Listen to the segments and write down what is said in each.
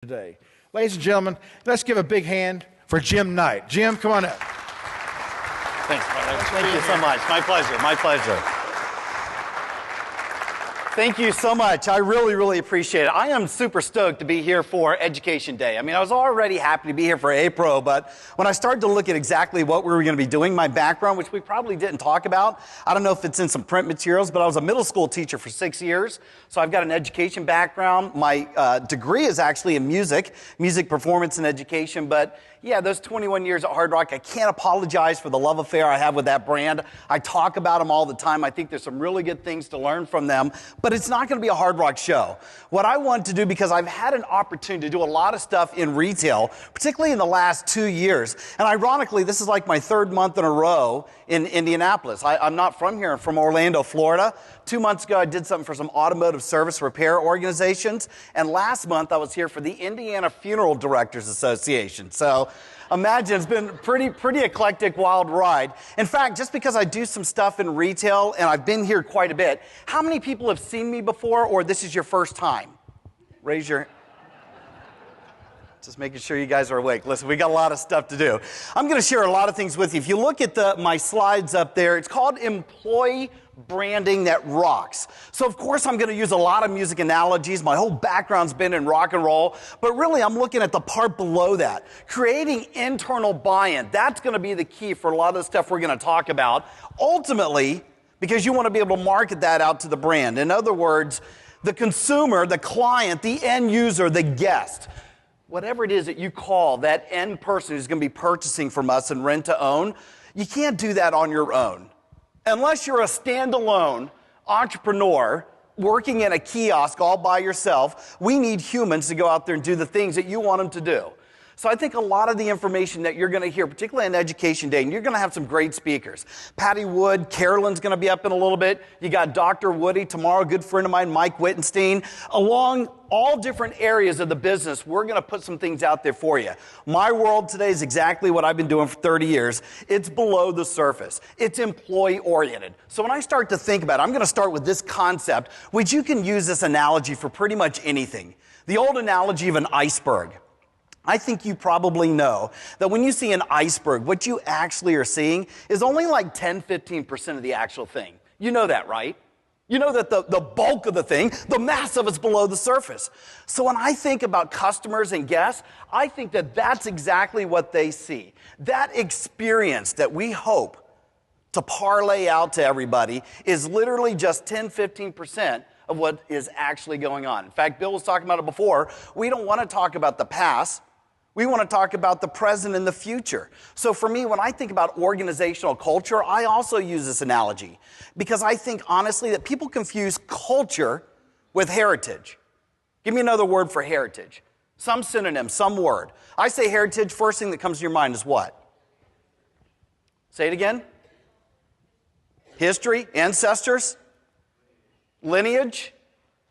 Today. Ladies and gentlemen, let's give a big hand for Jim Knight. Jim, come on up. Thanks, brother. Thank you so much. My pleasure. My pleasure. Thank you so much. I really appreciate it. I am super stoked to be here for Education Day. I mean, I was already happy to be here for APRO, but when I started to look at exactly what we were going to be doing, my background, which we probably didn't talk about, I don't know if it's in some print materials, but I was a middle school teacher for 6 years, so I've got an education background. My degree is actually in music performance and education, but yeah, those 21 years at Hard Rock, I can't apologize for the love affair I have with that brand. I talk about them all the time. I think there's some really good things to learn from them, but it's not going to be a Hard Rock show. What I want to do, because I've had an opportunity to do a lot of stuff in retail, particularly in the last 2 years, and ironically, this is like my third month in a row in Indianapolis. I'm not from here. I'm from Orlando, Florida. 2 months ago, I did something for some automotive service repair organizations, and last month, I was here for the Indiana Funeral Directors Association. So imagine, it's been pretty eclectic, wild ride. In fact, just because I do some stuff in retail, and I've been here quite a bit, how many people have seen me before, or this is your first time? Raise your... Just making sure you guys are awake. Listen, we got a lot of stuff to do. I'm going to share a lot of things with you. If you look at my slides up there, it's called Employee Branding That Rocks. So, of course, I'm going to use a lot of music analogies. My whole background's been in rock and roll. But really, I'm looking at the part below that. Creating internal buy-in. That's going to be the key for a lot of the stuff we're going to talk about. Ultimately, because you want to be able to market that out to the brand. In other words, the consumer, the client, the end user, the guest, whatever it is that you call that end person who's going to be purchasing from us and rent to own, you can't do that on your own. Unless you're a standalone entrepreneur working in a kiosk all by yourself, we need humans to go out there and do the things that you want them to do. So I think a lot of the information that you're going to hear, particularly on Education Day, and you're going to have some great speakers. Patty Wood, Carolyn's going to be up in a little bit. You got Dr. Woody tomorrow, a good friend of mine, Mike Wittenstein. Along all different areas of the business, we're going to put some things out there for you. My world today is exactly what I've been doing for 30 years. It's below the surface. It's employee-oriented. So when I start to think about it, I'm going to start with this concept, which you can use this analogy for pretty much anything. The old analogy of an iceberg. I think you probably know that when you see an iceberg, what you actually are seeing is only like 10-15% of the actual thing. You know that, right? You know that the bulk of the thing, the mass of it's below the surface. So when I think about customers and guests, I think that that's exactly what they see. That experience that we hope to parlay out to everybody is literally just 10-15% of what is actually going on. In fact, Bill was talking about it before. We don't want to talk about the past. We want to talk about the present and the future. So for me, when I think about organizational culture, I also use this analogy because I think honestly that people confuse culture with heritage. Give me another word for heritage. Some synonym, some word. I say heritage, first thing that comes to your mind is what? Say it again. History, ancestors, lineage.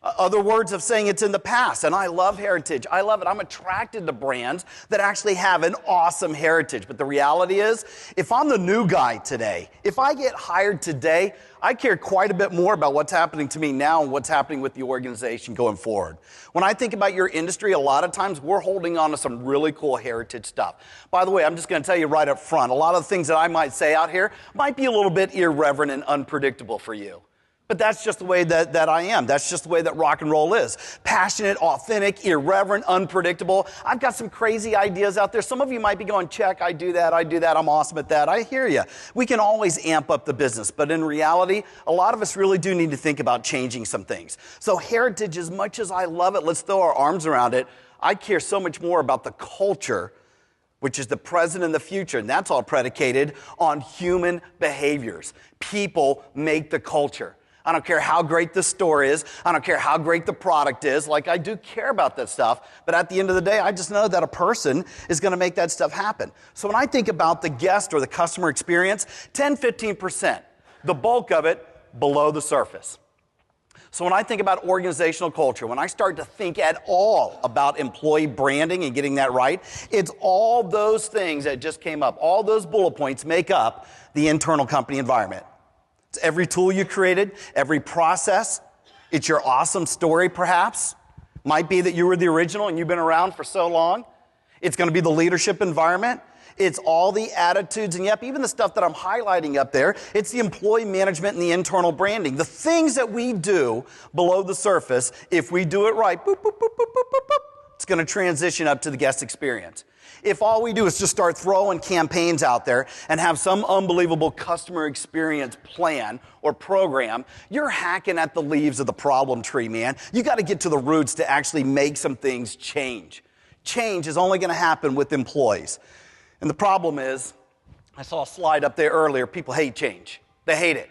Other words of saying it's in the past, and I love heritage. I love it. I'm attracted to brands that actually have an awesome heritage. But the reality is, if I'm the new guy today, if I get hired today, I care quite a bit more about what's happening to me now and what's happening with the organization going forward. When I think about your industry, a lot of times we're holding on to some really cool heritage stuff. By the way, I'm just going to tell you right up front, a lot of the things that I might say out here might be a little bit irreverent and unpredictable for you. But that's just the way that I am. That's just the way that rock and roll is. Passionate, authentic, irreverent, unpredictable. I've got some crazy ideas out there. Some of you might be going, check, I do that, I'm awesome at that. I hear you. We can always amp up the business. But in reality, a lot of us really do need to think about changing some things. So heritage, as much as I love it, let's throw our arms around it, I care so much more about the culture, which is the present and the future, and that's all predicated on human behaviors. People make the culture. I don't care how great the store is. I don't care how great the product is. Like, I do care about that stuff. But at the end of the day, I just know that a person is going to make that stuff happen. So when I think about the guest or the customer experience, 10-15%, the bulk of it below the surface. So when I think about organizational culture, when I start to think at all about employee branding and getting that right, it's all those things that just came up. All those bullet points make up the internal company environment. It's every tool you created, every process. It's your awesome story, perhaps. Might be that you were the original and you've been around for so long. It's going to be the leadership environment. It's all the attitudes, and yep, even the stuff that I'm highlighting up there, it's the employee management and the internal branding. The things that we do below the surface, if we do it right, boop, boop, boop, boop, boop, boop, boop, it's going to transition up to the guest experience. If all we do is just start throwing campaigns out there and have some unbelievable customer experience plan or program, you're hacking at the leaves of the problem tree, man. You got to get to the roots to actually make some things change. Change is only going to happen with employees. And the problem is, I saw a slide up there earlier, people hate change. They hate it.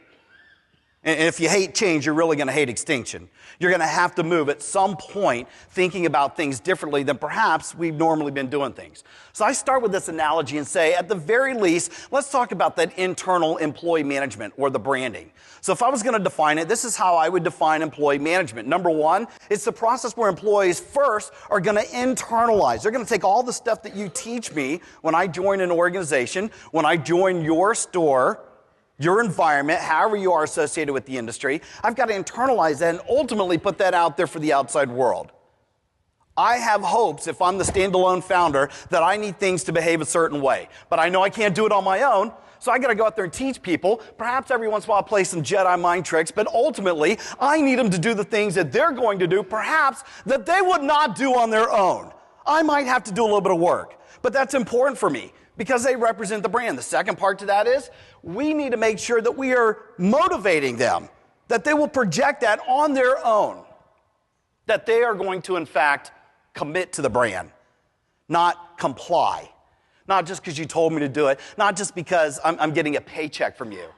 And if you hate change, you're really going to hate extinction. You're going to have to move at some point thinking about things differently than perhaps we've normally been doing things. So I start with this analogy and say, at the very least, let's talk about that internal employee management or the branding. So if I was going to define it, this is how I would define employee management. Number one, it's the process where employees first are going to internalize. They're going to take all the stuff that you teach me when I join an organization, when I join your store, your environment, however you are associated with the industry. I've got to internalize that and ultimately put that out there for the outside world. I have hopes, if I'm the standalone founder, that I need things to behave a certain way. But I know I can't do it on my own, so I got to go out there and teach people. Perhaps every once in a while I'll play some Jedi mind tricks, but ultimately I need them to do the things that they're going to do, perhaps that they would not do on their own. I might have to do a little bit of work, but that's important for me, because they represent the brand. The second part to that is we need to make sure that we are motivating them, that they will project that on their own, that they are going to, in fact, commit to the brand, not comply, not just because you told me to do it, not just because I'm getting a paycheck from you.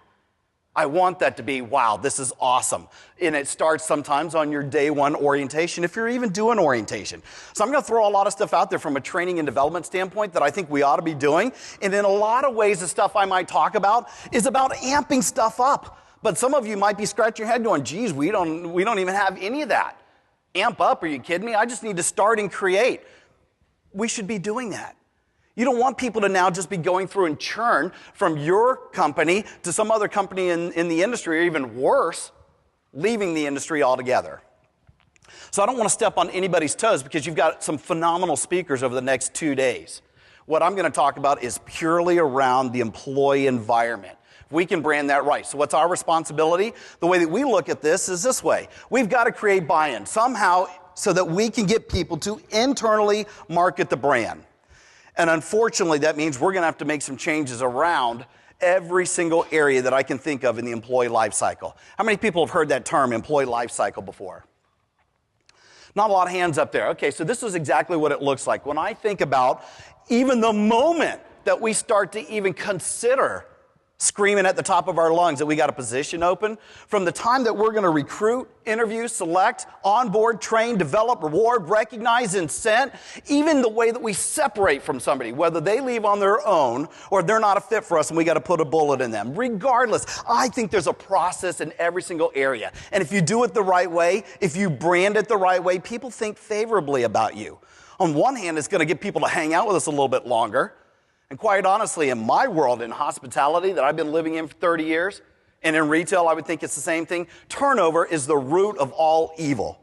I want that to be, wow, this is awesome. And it starts sometimes on your day one orientation, if you're even doing orientation. So I'm going to throw a lot of stuff out there from a training and development standpoint that I think we ought to be doing. And in a lot of ways, the stuff I might talk about is about amping stuff up. But some of you might be scratching your head going, geez, we don't even have any of that. Amp up, are you kidding me? I just need to start and create. We should be doing that. You don't want people to now just be going through and churn from your company to some other company in the industry, or even worse, leaving the industry altogether. So I don't want to step on anybody's toes, because you've got some phenomenal speakers over the next 2 days. What I'm going to talk about is purely around the employee environment. We can brand that right. So what's our responsibility? The way that we look at this is this way. We've got to create buy-in somehow so that we can get people to internally market the brand. And unfortunately, that means we're going to have to make some changes around every single area that I can think of in the employee life cycle. How many people have heard that term, employee life cycle, before? Not a lot of hands up there. Okay, so this is exactly what it looks like. When I think about even the moment that we start to even consider screaming at the top of our lungs that we got a position open, from the time that we're going to recruit, interview, select, onboard, train, develop, reward, recognize, incent, even the way that we separate from somebody, whether they leave on their own or they're not a fit for us and we got to put a bullet in them. Regardless, I think there's a process in every single area. And if you do it the right way, if you brand it the right way, people think favorably about you. On one hand, it's going to get people to hang out with us a little bit longer. And quite honestly, in my world, in hospitality that I've been living in for 30 years, and in retail, I would think it's the same thing. Turnover is the root of all evil.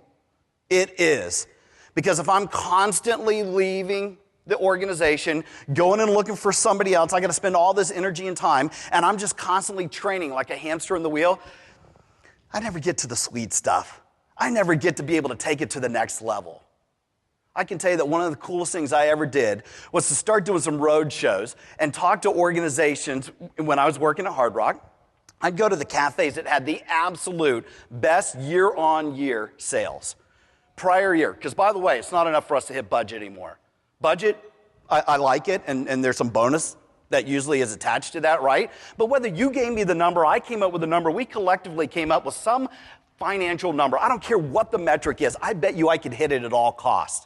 It is. Because if I'm constantly leaving the organization, going and looking for somebody else, I got to spend all this energy and time, and I'm just constantly training like a hamster in the wheel, I never get to the sweet stuff. I never get to be able to take it to the next level. I can tell you that one of the coolest things I ever did was to start doing some road shows and talk to organizations. When I was working at Hard Rock, I'd go to the cafes that had the absolute best year-on-year sales. Prior year, because by the way, it's not enough for us to hit budget anymore. Budget, I like it, and there's some bonus that usually is attached to that, right? But whether you gave me the number, I came up with the number, we collectively came up with some financial number. I don't care what the metric is. I bet you I could hit it at all costs.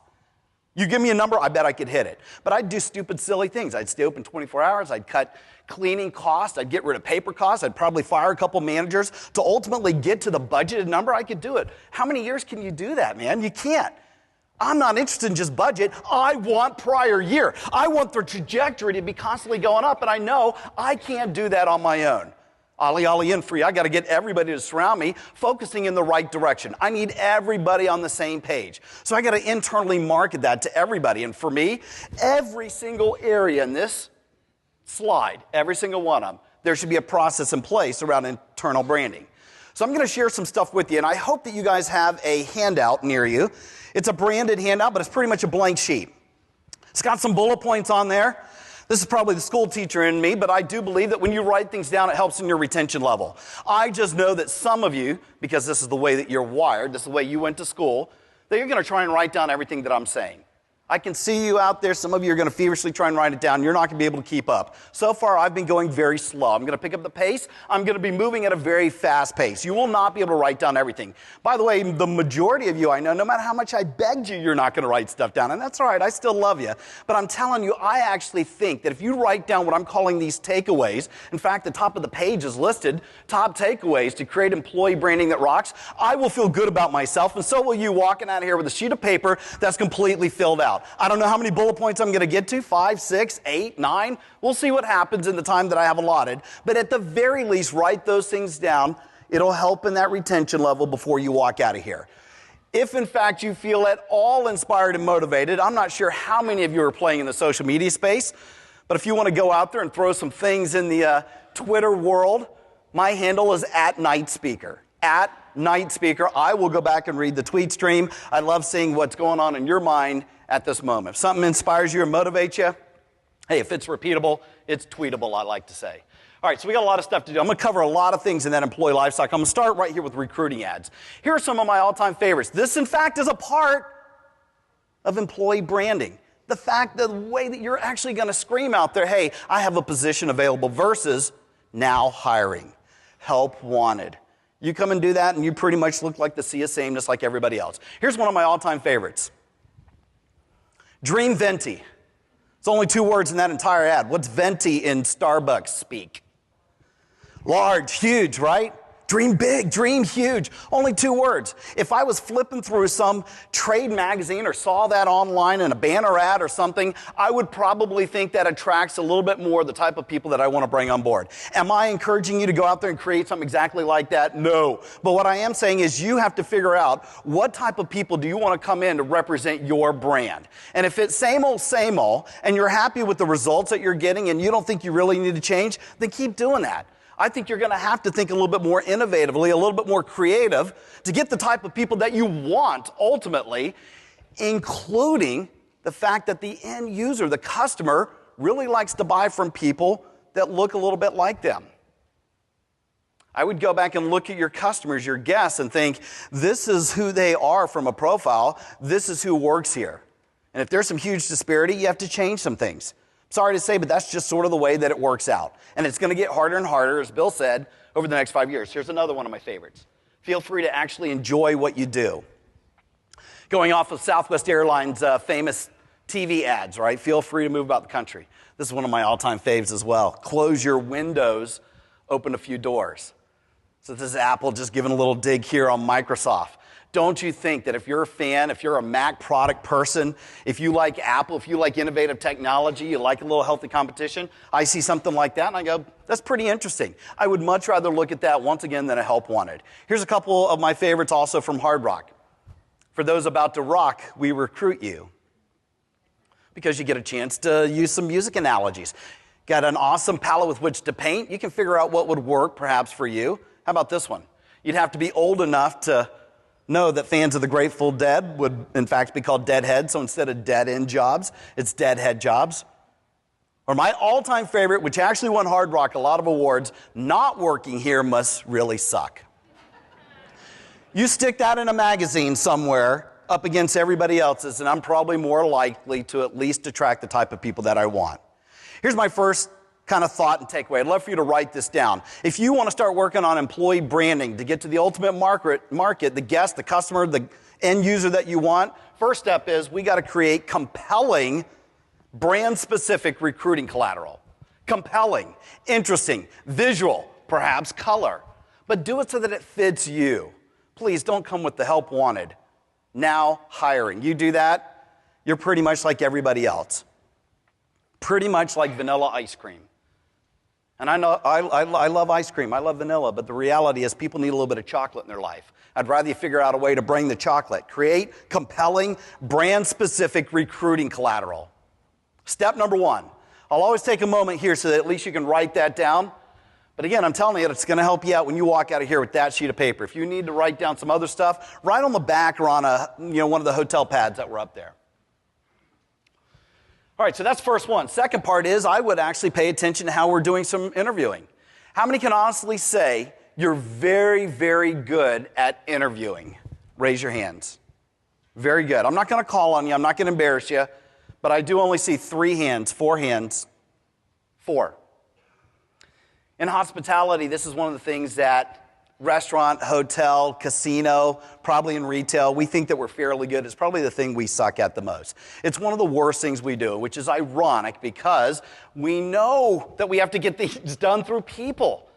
You give me a number, I bet I could hit it. But I'd do stupid, silly things. I'd stay open 24 hours. I'd cut cleaning costs. I'd get rid of paper costs. I'd probably fire a couple managers to ultimately get to the budgeted number. I could do it. How many years can you do that, man? You can't. I'm not interested in just budget. I want prior year. I want the trajectory to be constantly going up, and I know I can't do that on my own. Ollie, ollie in free. I got to get everybody to surround me, focusing in the right direction. I need everybody on the same page. So I got to internally market that to everybody. And for me, every single area in this slide, every single one of them, there should be a process in place around internal branding. So I'm going to share some stuff with you, and I hope that you guys have a handout near you. It's a branded handout, but it's pretty much a blank sheet. It's got some bullet points on there. This is probably the school teacher in me, but I do believe that when you write things down, it helps in your retention level. I just know that some of you, because this is the way that you're wired, this is the way you went to school, that you're going to try and write down everything that I'm saying. I can see you out there. Some of you are going to feverishly try and write it down. You're not going to be able to keep up. So far, I've been going very slow. I'm going to pick up the pace. I'm going to be moving at a very fast pace. You will not be able to write down everything. By the way, the majority of you I know, no matter how much I begged you, you're not going to write stuff down. And that's all right. I still love you. But I'm telling you, I actually think that if you write down what I'm calling these takeaways, in fact, the top of the page is listed, top takeaways to create employee branding that rocks, I will feel good about myself, and so will you walking out of here with a sheet of paper that's completely filled out. I don't know how many bullet points I'm going to get to, 5, 6, 8, 9. We'll see what happens in the time that I have allotted. But at the very least, write those things down. It'll help in that retention level before you walk out of here. If, in fact, you feel at all inspired and motivated, I'm not sure how many of you are playing in the social media space, but if you want to go out there and throw some things in the Twitter world, my handle is @NightSpeaker. @NightSpeaker. I will go back and read the tweet stream. I love seeing what's going on in your mind at this moment. If something inspires you or motivates you, hey, if it's repeatable, it's tweetable, I like to say. All right, so we got a lot of stuff to do. I'm going to cover a lot of things in that employee life cycle. I'm going to start right here with recruiting ads. Here are some of my all-time favorites. This, in fact, is a part of employee branding. The fact, the way that you're actually going to scream out there, hey, I have a position available versus now hiring, help wanted. You come and do that, and you pretty much look like the sea of sameness like everybody else. Here's one of my all-time favorites. Dream venti. It's only 2 words in that entire ad. What's venti in Starbucks speak? Large, huge, right? Dream big, dream huge. Only 2 words. If I was flipping through some trade magazine or saw that online in a banner ad or something, I would probably think that attracts a little bit more the type of people that I want to bring on board. Am I encouraging you to go out there and create something exactly like that? No. But what I am saying is you have to figure out what type of people do you want to come in to represent your brand. And if it's same old, and you're happy with the results that you're getting and you don't think you really need to change, then keep doing that. I think you're going to have to think a little bit more innovatively, a little bit more creative to get the type of people that you want ultimately, including the fact that the end user, the customer, really likes to buy from people that look a little bit like them. I would go back and look at your customers, your guests, and think, this is who they are from a profile. This is who works here. And if there's some huge disparity, you have to change some things. Sorry to say, but that's just sort of the way that it works out. And it's going to get harder and harder, as Bill said, over the next 5 years. Here's another one of my favorites. Feel free to actually enjoy what you do. Going off of Southwest Airlines' famous TV ads, right? Feel free to move about the country. This is one of my all-time faves as well. Close your windows, open a few doors. So this is Apple just giving a little dig here on Microsoft. Don't you think that if you're a fan, if you're a Mac product person, if you like Apple, if you like innovative technology, you like a little healthy competition, I see something like that and I go, that's pretty interesting. I would much rather look at that once again than a help wanted. Here's a couple of my favorites also from Hard Rock. For those about to rock, we recruit you. Because you get a chance to use some music analogies. Got an awesome palette with which to paint. You can figure out what would work perhaps for you. How about this one? You'd have to be old enough to know that fans of the Grateful Dead would, in fact, be called Deadhead. So instead of dead-end jobs, it's deadhead jobs. Or my all-time favorite, which actually won Hard Rock a lot of awards, not working here must really suck. You stick that in a magazine somewhere up against everybody else's, and I'm probably more likely to at least attract the type of people that I want. Here's my first kind of thought and takeaway. I'd love for you to write this down. If you want to start working on employee branding to get to the ultimate market, the guest, the customer, the end user that you want, first step is we got to create compelling brand-specific recruiting collateral. Compelling, interesting, visual, perhaps color. But do it so that it fits you. Please don't come with the help wanted. Now hiring. You do that, you're pretty much like everybody else. Pretty much like vanilla ice cream. And I know I love ice cream. I love vanilla. But the reality is people need a little bit of chocolate in their life. I'd rather you figure out a way to bring the chocolate. Create compelling, brand-specific recruiting collateral. Step number 1. I'll always take a moment here so that at least you can write that down. But again, I'm telling you, it's going to help you out when you walk out of here with that sheet of paper. If you need to write down some other stuff, write on the back or on one of the hotel pads that were up there. All right, so that's first one. Second part is I would actually pay attention to how we're doing some interviewing. How many can honestly say you're very, very good at interviewing? Raise your hands. Very good. I'm not going to call on you. I'm not going to embarrass you. But I do only see 3 hands, 4 hands. 4. In hospitality, this is one of the things that restaurant, hotel, casino, probably in retail, we think that we're fairly good. It's probably the thing we suck at the most. It's one of the worst things we do, which is ironic because we know that we have to get things done through people.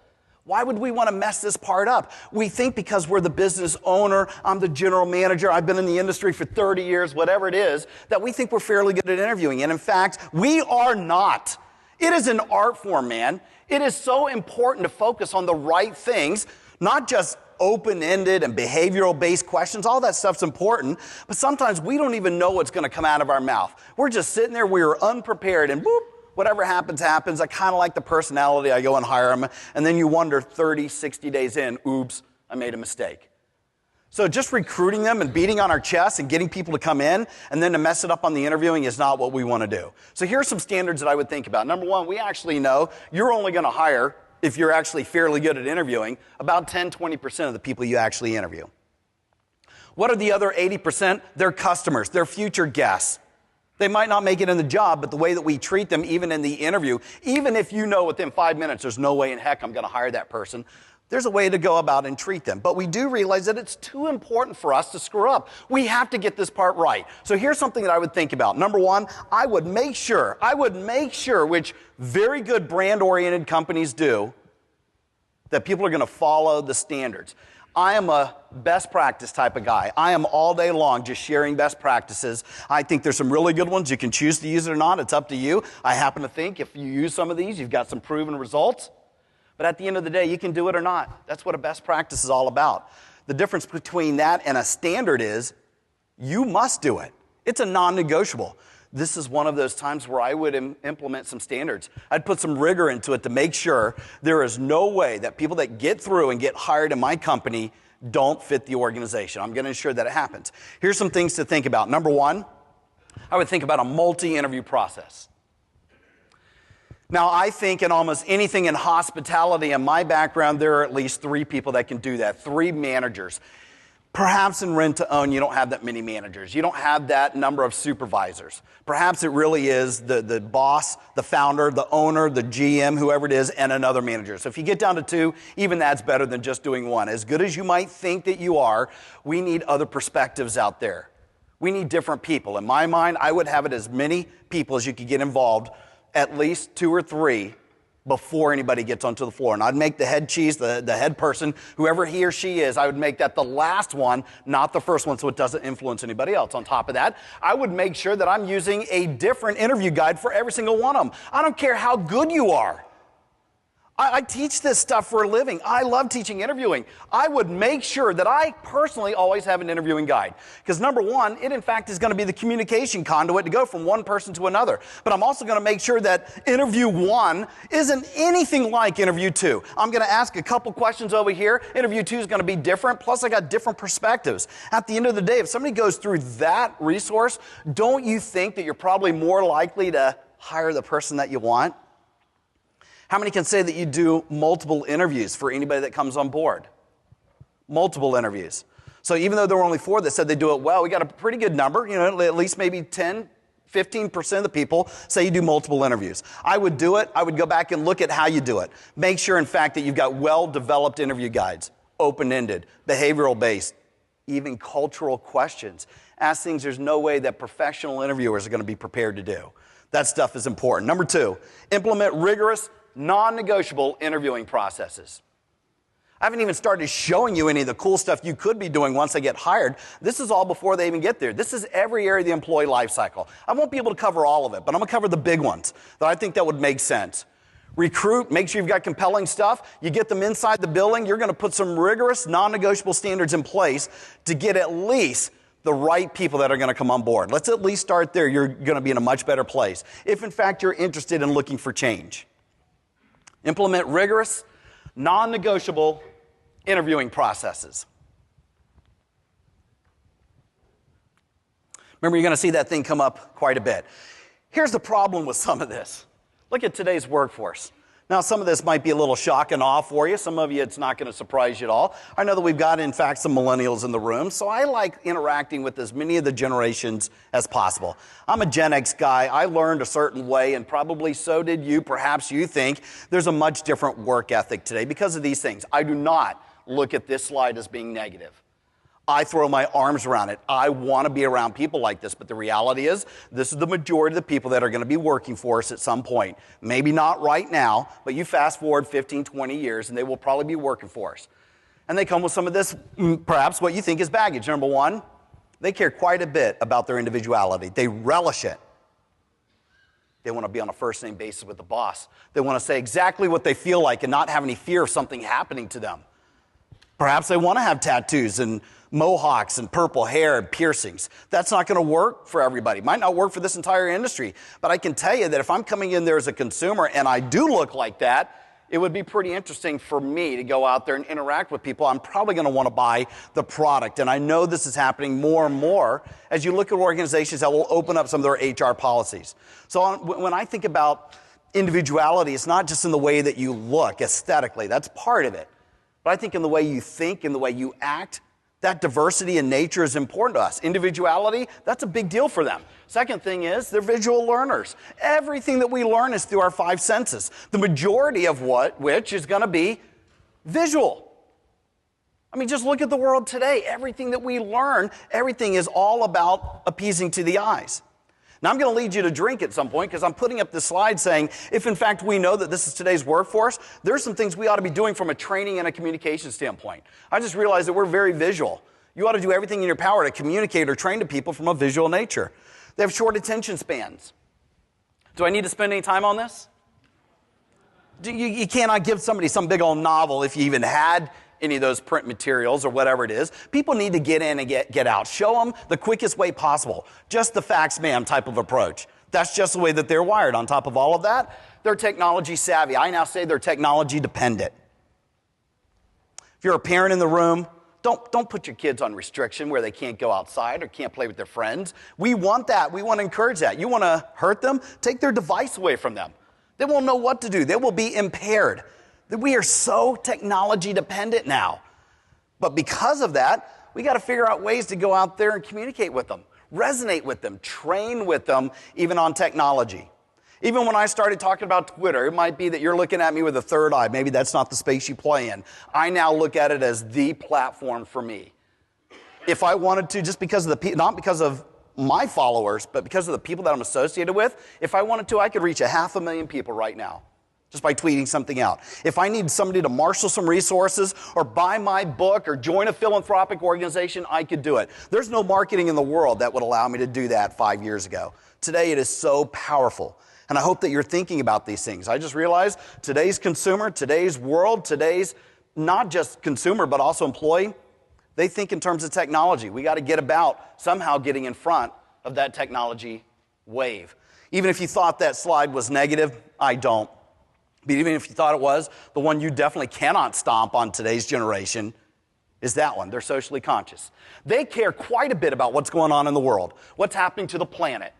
Why would we want to mess this part up? We think because we're the business owner, I'm the general manager, I've been in the industry for 30 years, whatever it is, that we think we're fairly good at interviewing. And in fact, we are not. It is an art form, man. It is so important to focus on the right things, not just open-ended and behavioral-based questions. All that stuff's important, but sometimes we don't even know what's going to come out of our mouth. We're just sitting there, we're unprepared, and boop, whatever happens, happens. I kind of like the personality. I go and hire them, and then you wonder 30, 60 days in, oops, I made a mistake. So just recruiting them and beating on our chests and getting people to come in and then to mess it up on the interviewing is not what we want to do. So here are some standards that I would think about. Number 1, we actually know you're only going to hire, if you're actually fairly good at interviewing, about 10, 20% of the people you actually interview. What are the other 80%? They're customers. They're future guests. They might not make it in the job, but the way that we treat them, even in the interview, even if you know within 5 minutes there's no way in heck I'm going to hire that person, there's a way to go about and treat them. But we do realize that it's too important for us to screw up. We have to get this part right. So here's something that I would think about. Number 1, I would make sure, which very good brand-oriented companies do, that people are going to follow the standards. I am a best practice type of guy. I am all day long just sharing best practices. I think there's some really good ones. You can choose to use it or not. It's up to you. I happen to think if you use some of these, you've got some proven results. But at the end of the day, you can do it or not. That's what a best practice is all about. The difference between that and a standard is you must do it. It's a non-negotiable. This is one of those times where I would implement some standards. I'd put some rigor into it to make sure there is no way that people that get through and get hired in my company don't fit the organization. I'm going to ensure that it happens. Here's some things to think about. Number 1, I would think about a multi-interview process. Now, I think in almost anything in hospitality, in my background, there are at least 3 people that can do that, 3 managers. Perhaps in rent-to-own, you don't have that many managers. You don't have that number of supervisors. Perhaps it really is the boss, the founder, the owner, the GM, whoever it is, and another manager. So if you get down to 2, even that's better than just doing 1. As good as you might think that you are, we need other perspectives out there. We need different people. In my mind, I would have it as many people as you could get involved, at least 2 or 3, before anybody gets onto the floor. And I'd make the head cheese, the head person, whoever he or she is, I would make that the last one, not the first one, so it doesn't influence anybody else. On top of that, I would make sure that I'm using a different interview guide for every single one of them. I don't care how good you are. I teach this stuff for a living. I love teaching interviewing. I would make sure that I personally always have an interviewing guide. Because number 1, it in fact is going to be the communication conduit to go from one person to another. But I'm also going to make sure that interview 1 isn't anything like interview 2. I'm going to ask a couple questions over here. Interview 2 is going to be different. Plus I got different perspectives. At the end of the day, if somebody goes through that resource, don't you think that you're probably more likely to hire the person that you want? How many can say that you do multiple interviews for anybody that comes on board? Multiple interviews. So even though there were only 4 that said they do it well, we got a pretty good number. You know, at least maybe 10, 15% of the people say you do multiple interviews. I would do it. I would go back and look at how you do it. Make sure, in fact, that you've got well-developed interview guides, open-ended, behavioral-based, even cultural questions. Ask things there's no way that professional interviewers are going to be prepared to do. That stuff is important. Number 2, implement rigorous, non-negotiable interviewing processes. I haven't even started showing you any of the cool stuff you could be doing once they get hired. This is all before they even get there. This is every area of the employee life cycle. I won't be able to cover all of it, but I'm going to cover the big ones that I think that would make sense. Recruit, make sure you've got compelling stuff. You get them inside the building. You're going to put some rigorous, non-negotiable standards in place to get at least the right people that are going to come on board. Let's at least start there. You're going to be in a much better place. If, in fact, you're interested in looking for change. Implement rigorous, non-negotiable interviewing processes. Remember, you're going to see that thing come up quite a bit. Here's the problem with some of this. Look at today's workforce. Now, some of this might be a little shock and awe for you. Some of you, it's not going to surprise you at all. I know that we've got, in fact, some millennials in the room, so I like interacting with as many of the generations as possible. I'm a Gen X guy. I learned a certain way, and probably so did you. Perhaps you think there's a much different work ethic today because of these things. I do not look at this slide as being negative. I throw my arms around it. I want to be around people like this, but the reality is this is the majority of the people that are going to be working for us at some point. Maybe not right now, but you fast forward 15, 20 years, and they will probably be working for us. And they come with some of this, perhaps what you think is baggage. Number one, they care quite a bit about their individuality. They relish it. They want to be on a first-name basis with the boss. They want to say exactly what they feel like and not have any fear of something happening to them. Perhaps they want to have tattoos and mohawks and purple hair and piercings. That's not going to work for everybody. Might not work for this entire industry. But I can tell you that if I'm coming in there as a consumer and I do look like that, it would be pretty interesting for me to go out there and interact with people. I'm probably going to want to buy the product. And I know this is happening more and more as you look at organizations that will open up some of their HR policies. So when I think about individuality, it's not just in the way that you look aesthetically. That's part of it. But I think in the way you think, in the way you act, that diversity in nature is important to us. Individuality, that's a big deal for them. Second thing is, they're visual learners. Everything that we learn is through our five senses. The majority of which is going to be visual. I mean, just look at the world today. Everything that we learn, everything is all about appeasing to the eyes. Now, I'm going to lead you to drink at some point because I'm putting up this slide saying, if in fact we know that this is today's workforce, there's some things we ought to be doing from a training and a communication standpoint. I just realized that we're very visual. You ought to do everything in your power to communicate or train to people from a visual nature. They have short attention spans. Do I need to spend any time on this? You cannot give somebody some big old novel if you even had any of those print materials or whatever it is. People need to get in and get out. Show them the quickest way possible. Just the facts, ma'am type of approach. That's just the way that they're wired. On top of all of that, they're technology savvy. I now say they're technology dependent. If you're a parent in the room, don't put your kids on restriction where they can't go outside or can't play with their friends. We want that. We want to encourage that. You want to hurt them? Take their device away from them. They won't know what to do. They will be impaired. We are so technology dependent now. But because of that, we got to figure out ways to go out there and communicate with them, resonate with them, train with them, even on technology. Even when I started talking about Twitter, it might be that you're looking at me with a third eye. Maybe that's not the space you play in. I now look at it as the platform for me. If I wanted to, just because of not because of my followers, but because of the people that I'm associated with, if I wanted to, I could reach 500,000 people right now just by tweeting something out. If I need somebody to marshal some resources or buy my book or join a philanthropic organization, I could do it. There's no marketing in the world that would allow me to do that 5 years ago. Today, it is so powerful. And I hope that you're thinking about these things. I just realized today's consumer, today's world, today's not just consumer, but also employee, they think in terms of technology. We got to get about somehow getting in front of that technology wave. Even if you thought that slide was negative, I don't. But even if you thought it was, the one you definitely cannot stomp on today's generation is that one. They're socially conscious. They care quite a bit about what's going on in the world, what's happening to the planet.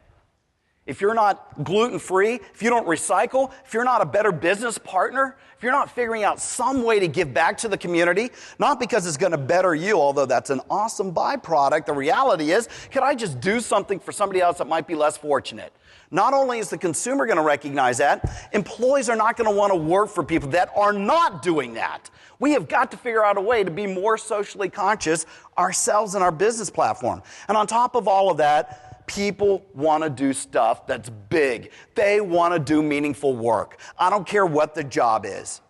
If you're not gluten-free, if you don't recycle, if you're not a better business partner, if you're not figuring out some way to give back to the community, not because it's going to better you, although that's an awesome byproduct, the reality is, could I just do something for somebody else that might be less fortunate? Not only is the consumer going to recognize that, employees are not going to want to work for people that are not doing that. We have got to figure out a way to be more socially conscious ourselves in our business platform. And on top of all of that, people want to do stuff that's big. They want to do meaningful work. I don't care what the job is.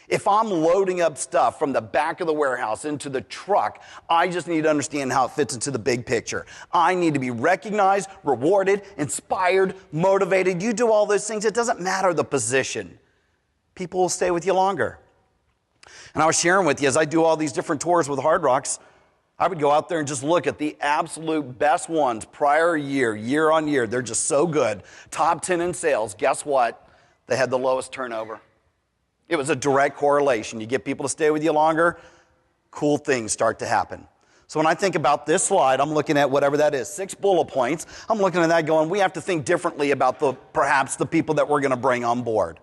If I'm loading up stuff from the back of the warehouse into the truck, I just need to understand how it fits into the big picture. I need to be recognized, rewarded, inspired, motivated. You do all those things. It doesn't matter the position. people will stay with you longer. And I was sharing with you, as I do all these different tours with Hard Rocks, I would go out there and just look at the absolute best ones prior year, year on year. They're just so good. Top 10 in sales. Guess what? They had the lowest turnover. It was a direct correlation. You get people to stay with you longer, cool things start to happen. So when I think about this slide, I'm looking at whatever that is, 6 bullet points. I'm looking at that going, we have to think differently about perhaps the people that we're going to bring on board.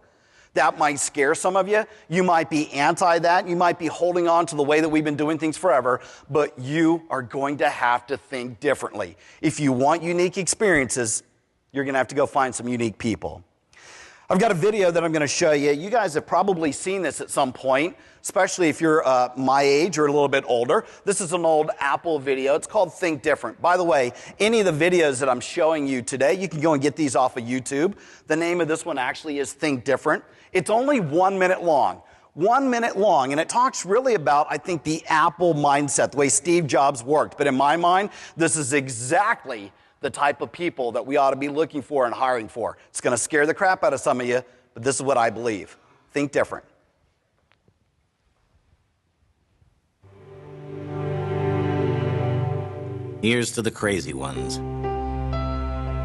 That might scare some of you. You might be anti that. You might be holding on to the way that we've been doing things forever, but you are going to have to think differently. If you want unique experiences, you're going to have to go find some unique people. I've got a video that I'm going to show you. You guys have probably seen this at some point, especially if you're my age or a little bit older. This is an old Apple video. It's called Think Different. By the way, any of the videos that I'm showing you today, you can go and get these off of YouTube. The name of this one actually is Think Different. It's only 1 minute long. 1 minute long, and it talks really about, I think, the Apple mindset, the way Steve Jobs worked. But in my mind, this is exactly the type of people that we ought to be looking for and hiring for. It's going to scare the crap out of some of you, but this is what I believe. Think different. Here's to the crazy ones,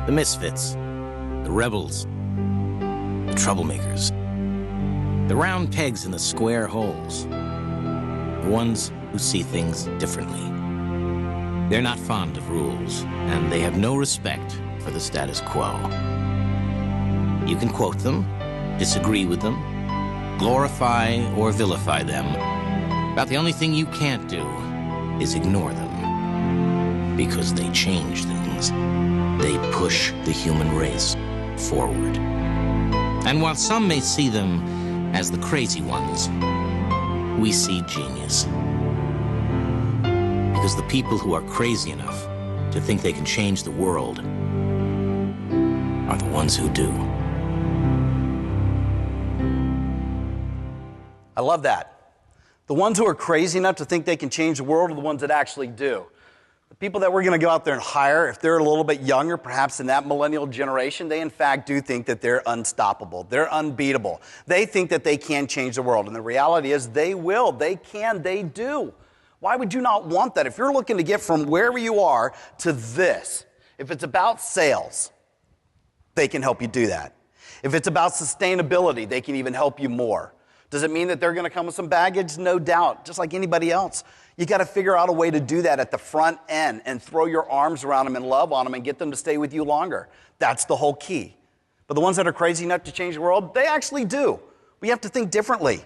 the misfits, the rebels, the troublemakers, the round pegs in the square holes, the ones who see things differently. They're not fond of rules, and they have no respect for the status quo. You can quote them, disagree with them, glorify or vilify them, but the only thing you can't do is ignore them, because they change things. They push the human race forward. And while some may see them as the crazy ones, we see genius. Because the people who are crazy enough to think they can change the world are the ones who do. I love that. The ones who are crazy enough to think they can change the world are the ones that actually do. The people that we're going to go out there and hire, if they're a little bit younger, perhaps in that millennial generation, they in fact do think that they're unstoppable. They're unbeatable. They think that they can change the world. And the reality is they will. They can. They do. Why would you not want that? If you're looking to get from wherever you are to this, if it's about sales, they can help you do that. If it's about sustainability, they can even help you more. Does it mean that they're going to come with some baggage? No doubt, just like anybody else. You got to figure out a way to do that at the front end and throw your arms around them and love on them and get them to stay with you longer. That's the whole key. But the ones that are crazy enough to change the world, they actually do. We have to think differently.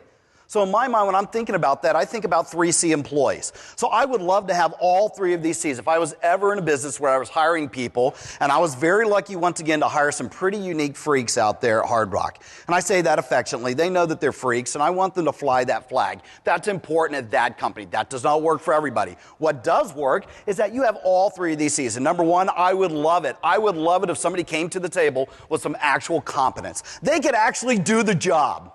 So in my mind, when I'm thinking about that, I think about 3C employees. So I would love to have all 3 of these C's. If I was ever in a business where I was hiring people, and I was very lucky once again to hire some pretty unique freaks out there at Hard Rock. And I say that affectionately. They know that they're freaks, and I want them to fly that flag. That's important at that company. That does not work for everybody. What does work is that you have all 3 of these C's. And number 1, I would love it. I would love it if somebody came to the table with some actual competence. They could actually do the job.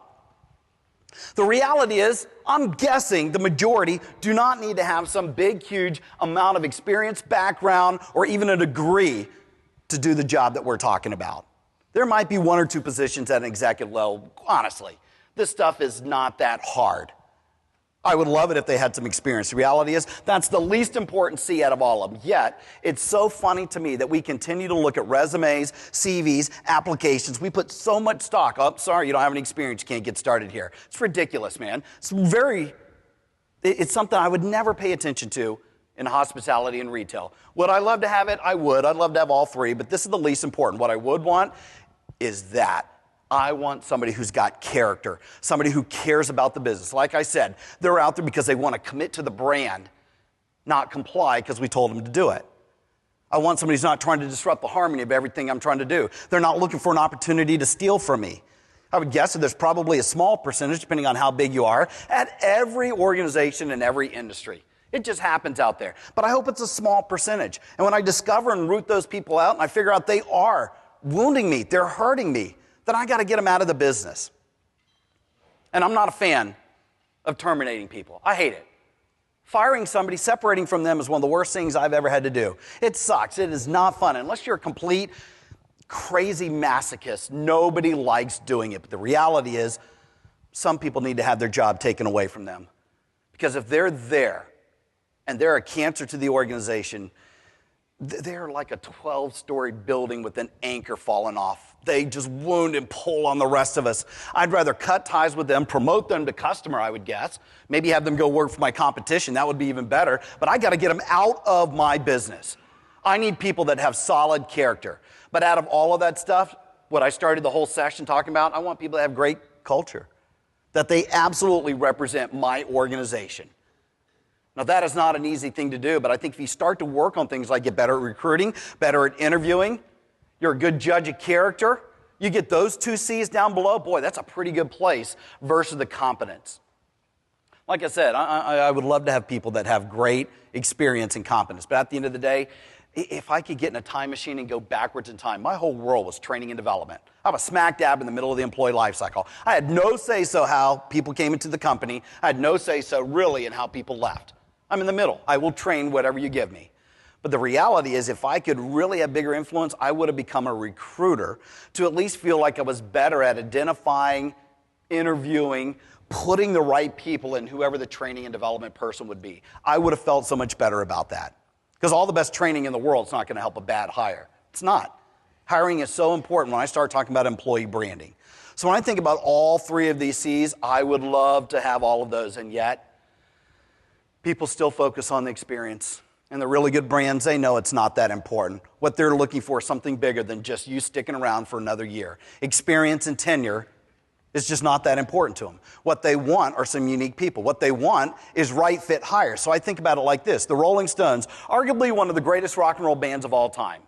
The reality is, I'm guessing the majority do not need to have some big, huge amount of experience, background, or even a degree to do the job that we're talking about. There might be 1 or 2 positions at an executive level. Honestly, this stuff is not that hard. I would love it if they had some experience. The reality is, that's the least important C out of all of them. Yet, it's so funny to me that we continue to look at resumes, CVs, applications. We put so much stock. Oh, sorry, you don't have any experience. You can't get started here. It's ridiculous, man. It's something I would never pay attention to in hospitality and retail. Would I love to have it? I would. I'd love to have all 3, but this is the least important. What I would want is that. I want somebody who's got character, somebody who cares about the business. Like I said, they're out there because they want to commit to the brand, not comply because we told them to do it. I want somebody who's not trying to disrupt the harmony of everything I'm trying to do. They're not looking for an opportunity to steal from me. I would guess that there's probably a small percentage, depending on how big you are, at every organization in every industry. It just happens out there. But I hope it's a small percentage. And when I discover and root those people out and I figure out they are wounding me, they're hurting me, then I got to get them out of the business. And I'm not a fan of terminating people. I hate it. Firing somebody, separating from them is one of the worst things I've ever had to do. It sucks. It is not fun. Unless you're a complete crazy masochist, nobody likes doing it. But the reality is, some people need to have their job taken away from them. Because if they're there and they're a cancer to the organization, they're like a 12-story building with an anchor falling off. They just wound and pull on the rest of us. I'd rather cut ties with them, promote them to customer, I would guess. Maybe have them go work for my competition. That would be even better. But I got to get them out of my business. I need people that have solid character. But out of all of that stuff, what I started the whole session talking about, I want people to have great culture, that they absolutely represent my organization. Now, that is not an easy thing to do, but I think if you start to work on things like get better at recruiting, better at interviewing, you're a good judge of character, you get those 2 C's down below, boy, that's a pretty good place versus the competence. Like I said, I would love to have people that have great experience and competence, but at the end of the day, if I could get in a time machine and go backwards in time, my whole world was training and development. I was smack dab in the middle of the employee life cycle. I had no say-so how people came into the company. I had no say-so really in how people left. I'm in the middle. I will train whatever you give me. But the reality is if I could really have bigger influence, I would have become a recruiter to at least feel like I was better at identifying, interviewing, putting the right people in whoever the training and development person would be. I would have felt so much better about that. Because all the best training in the world is not going to help a bad hire. It's not. Hiring is so important when I start talking about employee branding. So when I think about all 3 of these C's, I would love to have all of those, and yet people still focus on the experience. And the really good brands, they know it's not that important. What they're looking for is something bigger than just you sticking around for another year. Experience and tenure is just not that important to them. What they want are some unique people. What they want is right fit hires. So I think about it like this. The Rolling Stones, arguably one of the greatest rock and roll bands of all time.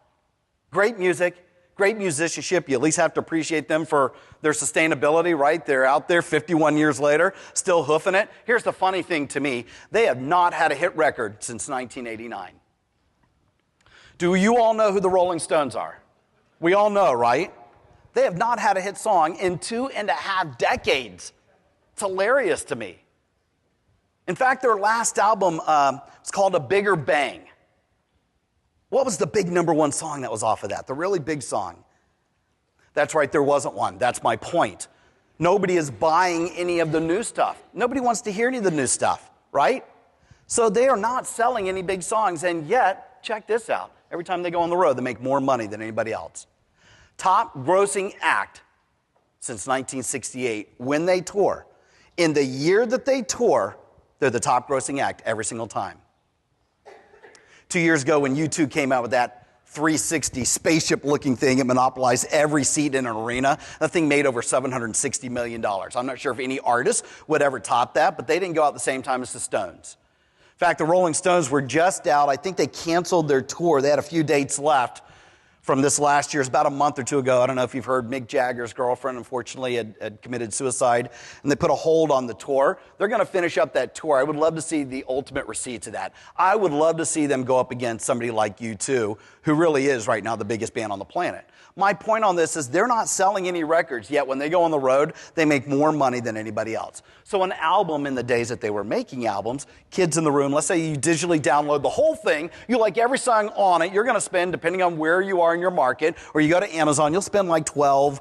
Great music, great musicianship. You at least have to appreciate them for their sustainability, right? They're out there 51 years later, still hoofing it. Here's the funny thing to me. They have not had a hit record since 1989. Do you all know who the Rolling Stones are? We all know, right? They have not had a hit song in 2.5 decades. It's hilarious to me. In fact, their last album was called A Bigger Bang. What was the big #1 song that was off of that? The really big song. That's right, there wasn't one. That's my point. Nobody is buying any of the new stuff. Nobody wants to hear any of the new stuff, right? So they are not selling any big songs, and yet, check this out. Every time they go on the road, they make more money than anybody else. Top grossing act since 1968 when they tour. In the year that they tour, they're the top grossing act every single time. 2 years ago when U2 came out with that 360 spaceship looking thing, it monopolized every seat in an arena. That thing made over $760 million. I'm not sure if any artist would ever top that, but they didn't go out at the same time as the Stones. In fact, the Rolling Stones were just out. I think they canceled their tour. They had a few dates left from this last year. It's about a month or 2 ago. I don't know if you've heard, Mick Jagger's girlfriend, unfortunately, had committed suicide, and they put a hold on the tour. They're going to finish up that tour. I would love to see the ultimate receipts of that. I would love to see them go up against somebody like U2, who really is right now the biggest band on the planet. My point on this is they're not selling any records, yet when they go on the road, they make more money than anybody else. So an album in the days that they were making albums, kids in the room, let's say you digitally download the whole thing, you like every song on it, you're going to spend, depending on where you are in your market, or you go to Amazon, you'll spend like $16.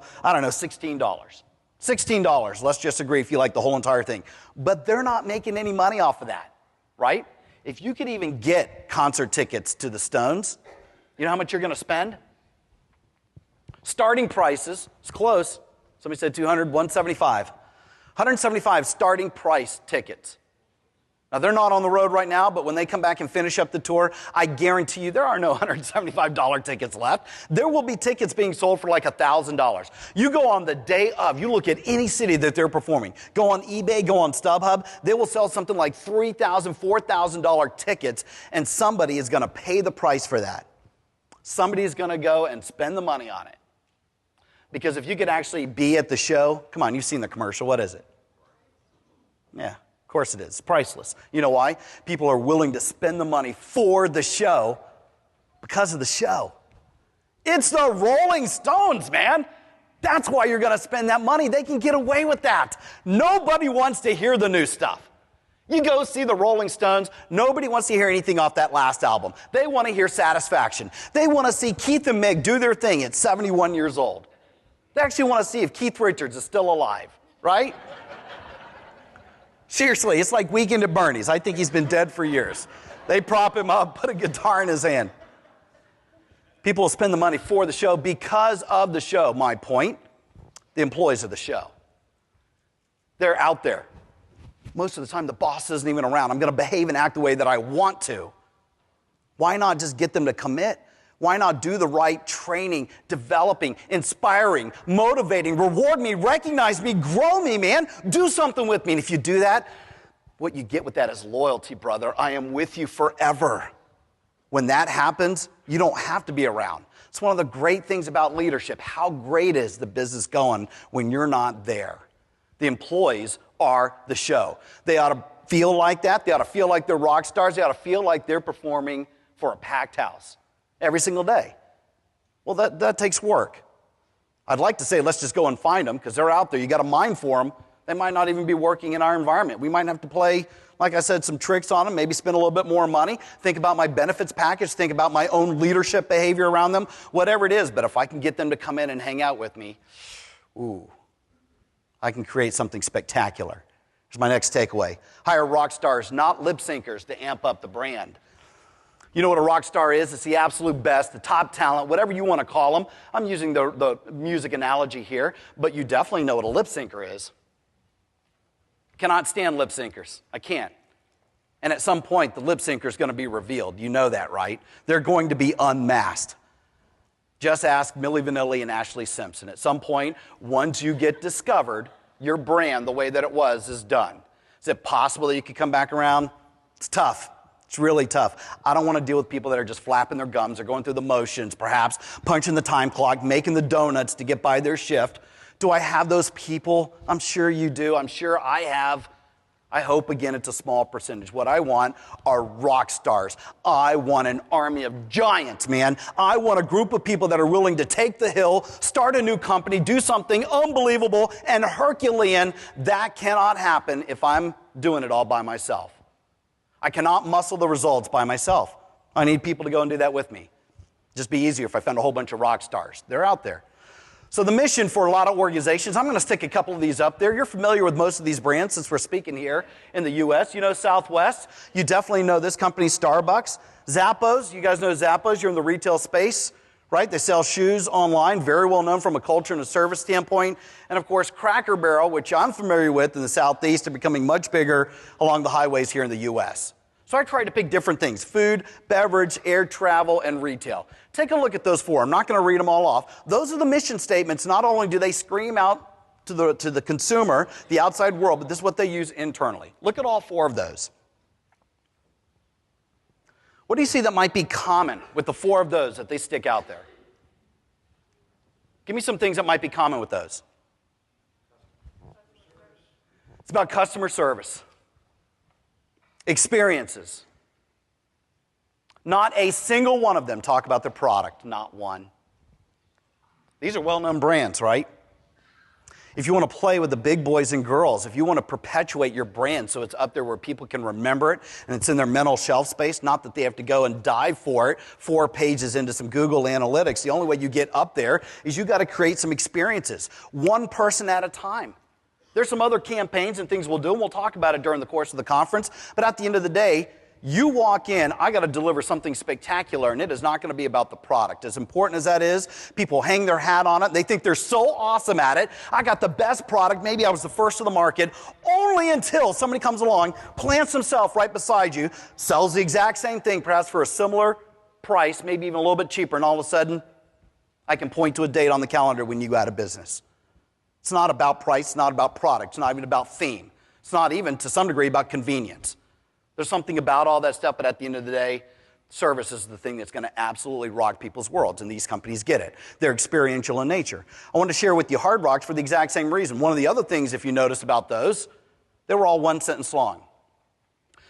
$16, let's just agree if you like the whole entire thing. But they're not making any money off of that, right? If you could even get concert tickets to the Stones, you know how much you're going to spend? Starting prices, it's close. Somebody said 200, 175. 175 starting price tickets. Now, they're not on the road right now, but when they come back and finish up the tour, I guarantee you there are no $175 tickets left. There will be tickets being sold for like $1,000. You go on the day of, you look at any city that they're performing, go on eBay, go on StubHub, they will sell something like $3,000, $4,000 tickets, and somebody is going to pay the price for that. Somebody is going to go and spend the money on it. Because if you could actually be at the show, come on, you've seen the commercial, what is it? Yeah, of course it is. It's priceless. You know why? People are willing to spend the money for the show because of the show. It's the Rolling Stones, man. That's why you're going to spend that money. They can get away with that. Nobody wants to hear the new stuff. You go see the Rolling Stones, nobody wants to hear anything off that last album. They want to hear Satisfaction. They want to see Keith and Mick do their thing at 71 years old. They actually want to see if Keith Richards is still alive, right? Seriously, it's like Weekend at Bernie's. I think he's been dead for years. They prop him up, put a guitar in his hand. People will spend the money for the show because of the show. My point, the employees of the show. They're out there. Most of the time, the boss isn't even around. I'm going to behave and act the way that I want to. Why not just get them to commit? Why not do the right training, developing, inspiring, motivating, reward me, recognize me, grow me, man. Do something with me. And if you do that, what you get with that is loyalty, brother. I am with you forever. When that happens, you don't have to be around. It's one of the great things about leadership. How great is the business going when you're not there? The employees are the show. They ought to feel like that. They ought to feel like they're rock stars. They ought to feel like they're performing for a packed house every single day. Well, that takes work. I'd like to say let's just go and find them because they're out there. You got to mine for them. They might not even be working in our environment. We might have to play, like I said, some tricks on them, maybe spend a little bit more money, think about my benefits package, think about my own leadership behavior around them, whatever it is. But if I can get them to come in and hang out with me, I can create something spectacular. Here's my next takeaway. Hire rock stars, not lip syncers, to amp up the brand. You know what a rock star is? It's the absolute best, the top talent, whatever you want to call them. I'm using the music analogy here, but you definitely know what a lip syncer is. Cannot stand lip syncers. I can't. And at some point, the lip syncer is going to be revealed. You know that, right? They're going to be unmasked. Just ask Milli Vanilli and Ashley Simpson. At some point, once you get discovered, your brand, the way that it was, is done. Is it possible that you could come back around? It's tough. It's really tough. I don't want to deal with people that are just flapping their gums or going through the motions, perhaps punching the time clock, making the donuts to get by their shift. Do I have those people? I'm sure you do. I'm sure I have. I hope, again, it's a small percentage. What I want are rock stars. I want an army of giants, man. I want a group of people that are willing to take the hill, start a new company, do something unbelievable and Herculean. That cannot happen if I'm doing it all by myself. I cannot muscle the results by myself. I need people to go and do that with me. Just be easier if I found a whole bunch of rock stars. They're out there. So the mission for a lot of organizations, I'm going to stick a couple of these up there. You're familiar with most of these brands since we're speaking here in the U.S. You know Southwest. You definitely know this company, Starbucks. Zappos, you guys know Zappos. You're in the retail space, right? They sell shoes online, very well known from a culture and a service standpoint. And, of course, Cracker Barrel, which I'm familiar with in the Southeast, are becoming much bigger along the highways here in the U.S. So I tried to pick different things: food, beverage, air travel, and retail. Take a look at those four. I'm not going to read them all off. Those are the mission statements. Not only do they scream out to the consumer, the outside world, but this is what they use internally. Look at all four of those. What do you see that might be common with the four of those that they stick out there? Give me some things that might be common with those. It's about customer service. Experiences. Not a single one of them talk about their product, not one. These are well-known brands, right? If you want to play with the big boys and girls, if you want to perpetuate your brand so it's up there where people can remember it and it's in their mental shelf space, not that they have to go and dive for it 4 pages into some Google Analytics. The only way you get up there is you got to create some experiences, one person at a time. There's some other campaigns and things we'll do, and we'll talk about it during the course of the conference. But at the end of the day, you walk in, I got to deliver something spectacular, and it is not going to be about the product. As important as that is, people hang their hat on it. They think they're so awesome at it. I got the best product. Maybe I was the first to the market, only until somebody comes along, plants himself right beside you, sells the exact same thing, perhaps for a similar price, maybe even a little bit cheaper, and all of a sudden, I can point to a date on the calendar when you go out of business. It's not about price, it's not about product, it's not even about theme. It's not even, to some degree, about convenience. There's something about all that stuff, but at the end of the day, service is the thing that's going to absolutely rock people's worlds, and these companies get it. They're experiential in nature. I want to share with you Hard Rocks for the exact same reason. One of the other things, if you notice about those, they were all one sentence long.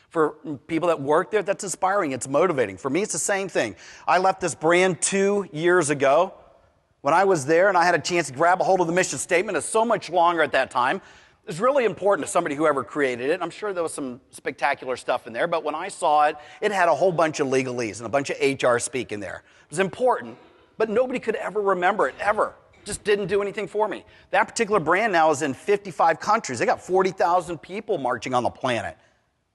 For people that work there, that's inspiring, it's motivating. For me, it's the same thing. I left this brand 2 years ago. When I was there and I had a chance to grab a hold of the mission statement, it's so much longer at that time. It's really important to somebody who ever created it. I'm sure there was some spectacular stuff in there, but when I saw it, it had a whole bunch of legalese and a bunch of HR speak in there. It was important, but nobody could ever remember it, ever. Just didn't do anything for me. That particular brand now is in 55 countries. They got 40,000 people marching on the planet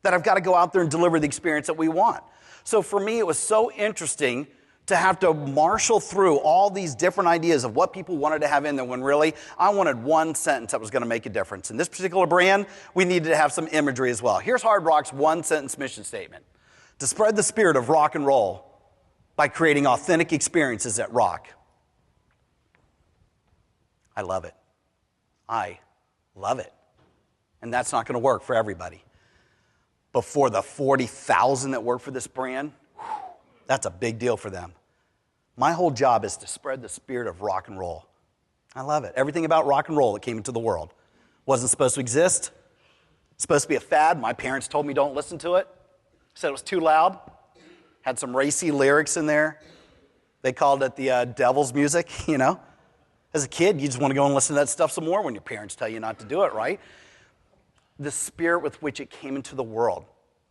that I've got to go out there and deliver the experience that we want. So for me, it was so interesting to have to marshal through all these different ideas of what people wanted to have in there when really I wanted one sentence that was going to make a difference. In this particular brand, we needed to have some imagery as well. Here's Hard Rock's one-sentence mission statement: to spread the spirit of rock and roll by creating authentic experiences at rock. I love it. I love it. And that's not going to work for everybody. But for the 40,000 that work for this brand, that's a big deal for them. My whole job is to spread the spirit of rock and roll. I love it. Everything about rock and roll that came into the world wasn't supposed to exist. It's supposed to be a fad. My parents told me don't listen to it. Said it was too loud. Had some racy lyrics in there. They called it the devil's music, you know. As a kid, you just want to go and listen to that stuff some more when your parents tell you not to do it, right? The spirit with which it came into the world.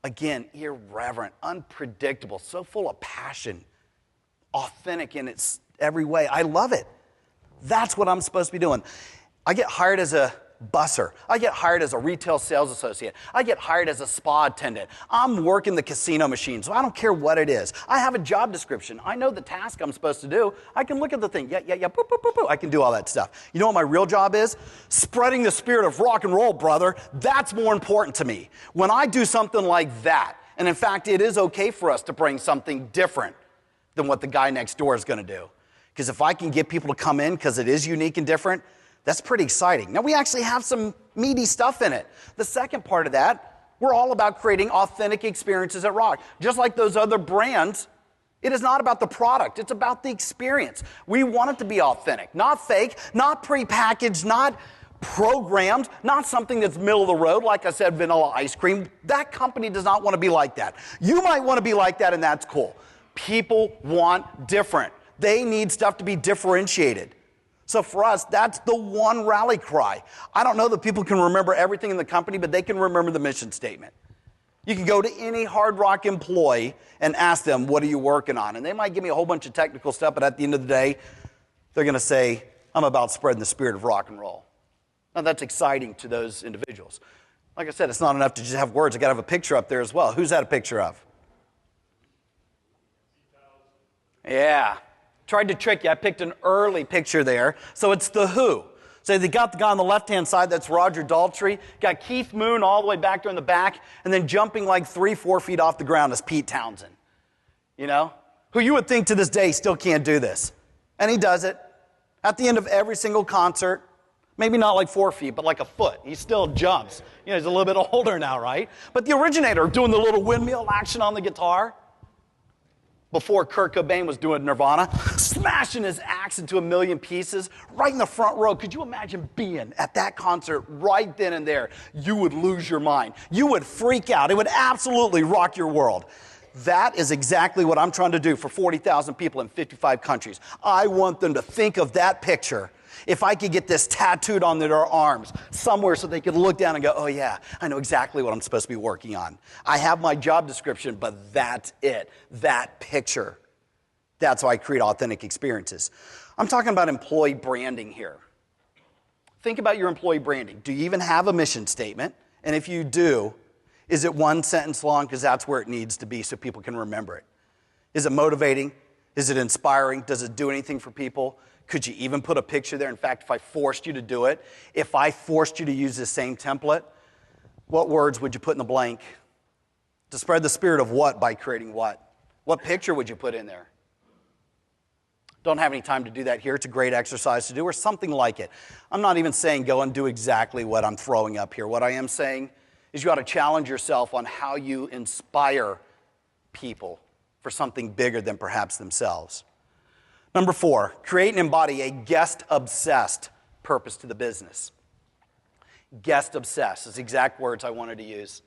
Again, irreverent, unpredictable, so full of passion, authentic in its every way. I love it. That's what I'm supposed to be doing. I get hired as a busser. I get hired as a retail sales associate. I get hired as a spa attendant. I'm working the casino machine, so I don't care what it is. I have a job description. I know the task I'm supposed to do. I can look at the thing. Yeah, boop, boop, boop, boop. I can do all that stuff. You know what my real job is? Spreading the spirit of rock and roll, brother. That's more important to me. When I do something like that, and in fact, it is okay for us to bring something different than what the guy next door is going to do. Because if I can get people to come in because it is unique and different, that's pretty exciting. Now, we actually have some meaty stuff in it. The second part of that, we're all about creating authentic experiences at Rock. Just like those other brands, it is not about the product. It's about the experience. We want it to be authentic, not fake, not prepackaged, not programmed, not something that's middle of the road, like I said, vanilla ice cream. That company does not want to be like that. You might want to be like that, and that's cool. People want different. They need stuff to be differentiated. So for us, that's the one rally cry. I don't know that people can remember everything in the company, but they can remember the mission statement. You can go to any Hard Rock employee and ask them, what are you working on? And they might give me a whole bunch of technical stuff, but at the end of the day, they're going to say, I'm about spreading the spirit of rock and roll. Now that's exciting to those individuals. Like I said, it's not enough to just have words. I got to have a picture up there as well. Who's that a picture of? Yeah. Tried to trick you. I picked an early picture there. So it's the Who. So they got the guy on the left-hand side, that's Roger Daltrey. Got Keith Moon all the way back there in the back, and then jumping like 3-4 feet off the ground is Pete Townsend. You know? Who you would think to this day still can't do this. And he does it. At the end of every single concert, maybe not like 4 feet, but like a foot. He still jumps. You know, he's a little bit older now, right? But the originator doing the little windmill action on the guitar, before Kurt Cobain was doing Nirvana, smashing his axe into a million pieces right in the front row. Could you imagine being at that concert right then and there? You would lose your mind. You would freak out. It would absolutely rock your world. That is exactly what I'm trying to do for 40,000 people in 55 countries. I want them to think of that picture. If I could get this tattooed on their arms somewhere so they could look down and go, oh yeah, I know exactly what I'm supposed to be working on. I have my job description, but that's it. That picture. That's why I create authentic experiences. I'm talking about employee branding here. Think about your employee branding. Do you even have a mission statement? And if you do, is it one sentence long? Because that's where it needs to be so people can remember it. Is it motivating? Is it inspiring? Does it do anything for people? Could you even put a picture there? In fact, if I forced you to do it, if I forced you to use the same template, what words would you put in the blank? To spread the spirit of what by creating what? What picture would you put in there? Don't have any time to do that here. It's a great exercise to do, or something like it. I'm not even saying go and do exactly what I'm throwing up here. What I am saying is you ought to challenge yourself on how you inspire people for something bigger than perhaps themselves. Number 4, create and embody a guest-obsessed purpose to the business. Guest-obsessed is the exact words I wanted to use.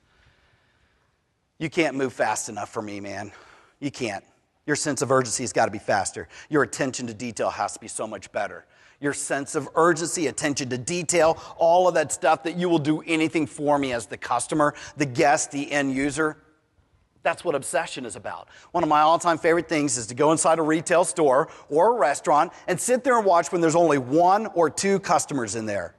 You can't move fast enough for me, man. You can't. Your sense of urgency has got to be faster. Your attention to detail has to be so much better. Your sense of urgency, attention to detail, all of that stuff that you will do anything for me as the customer, the guest, the end user. That's what obsession is about. One of my all-time favorite things is to go inside a retail store or a restaurant and sit there and watch when there's only 1 or 2 customers in there.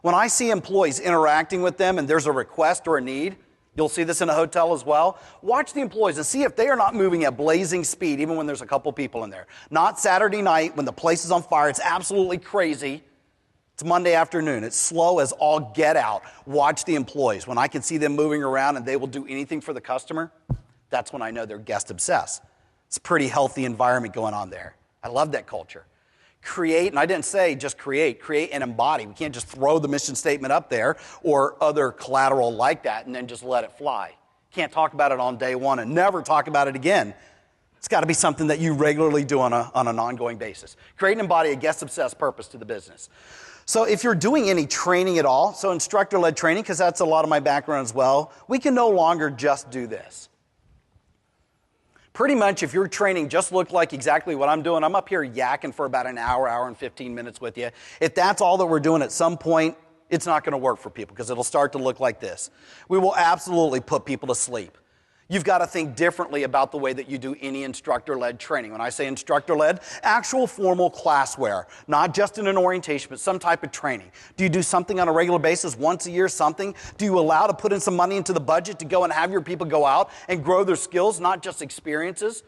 When I see employees interacting with them and there's a request or a need, you'll see this in a hotel as well, watch the employees and see if they are not moving at blazing speed even when there's a couple people in there. Not Saturday night when the place is on fire, it's absolutely crazy. It's Monday afternoon. It's slow as all get out. Watch the employees. When I can see them moving around and they will do anything for the customer, that's when I know they're guest obsessed. It's a pretty healthy environment going on there. I love that culture. Create, and I didn't say just create and embody. We can't just throw the mission statement up there or other collateral like that and then just let it fly. Can't talk about it on day one and never talk about it again. It's got to be something that you regularly do on an ongoing basis. Create and embody a guest-obsessed purpose to the business. So if you're doing any training at all, so instructor-led training, because that's a lot of my background as well, we can no longer just do this. Pretty much if your training just looked like exactly what I'm doing, I'm up here yakking for about an hour and 15 minutes with you. If that's all that we're doing at some point, it's not going to work for people because it'll start to look like this. We will absolutely put people to sleep. You've got to think differently about the way that you do any instructor-led training. When I say instructor-led, actual formal classware, not just in an orientation, but some type of training. Do you do something on a regular basis, once a year, something? Do you allow to put in some money into the budget to go and have your people go out and grow their skills, not just experiences?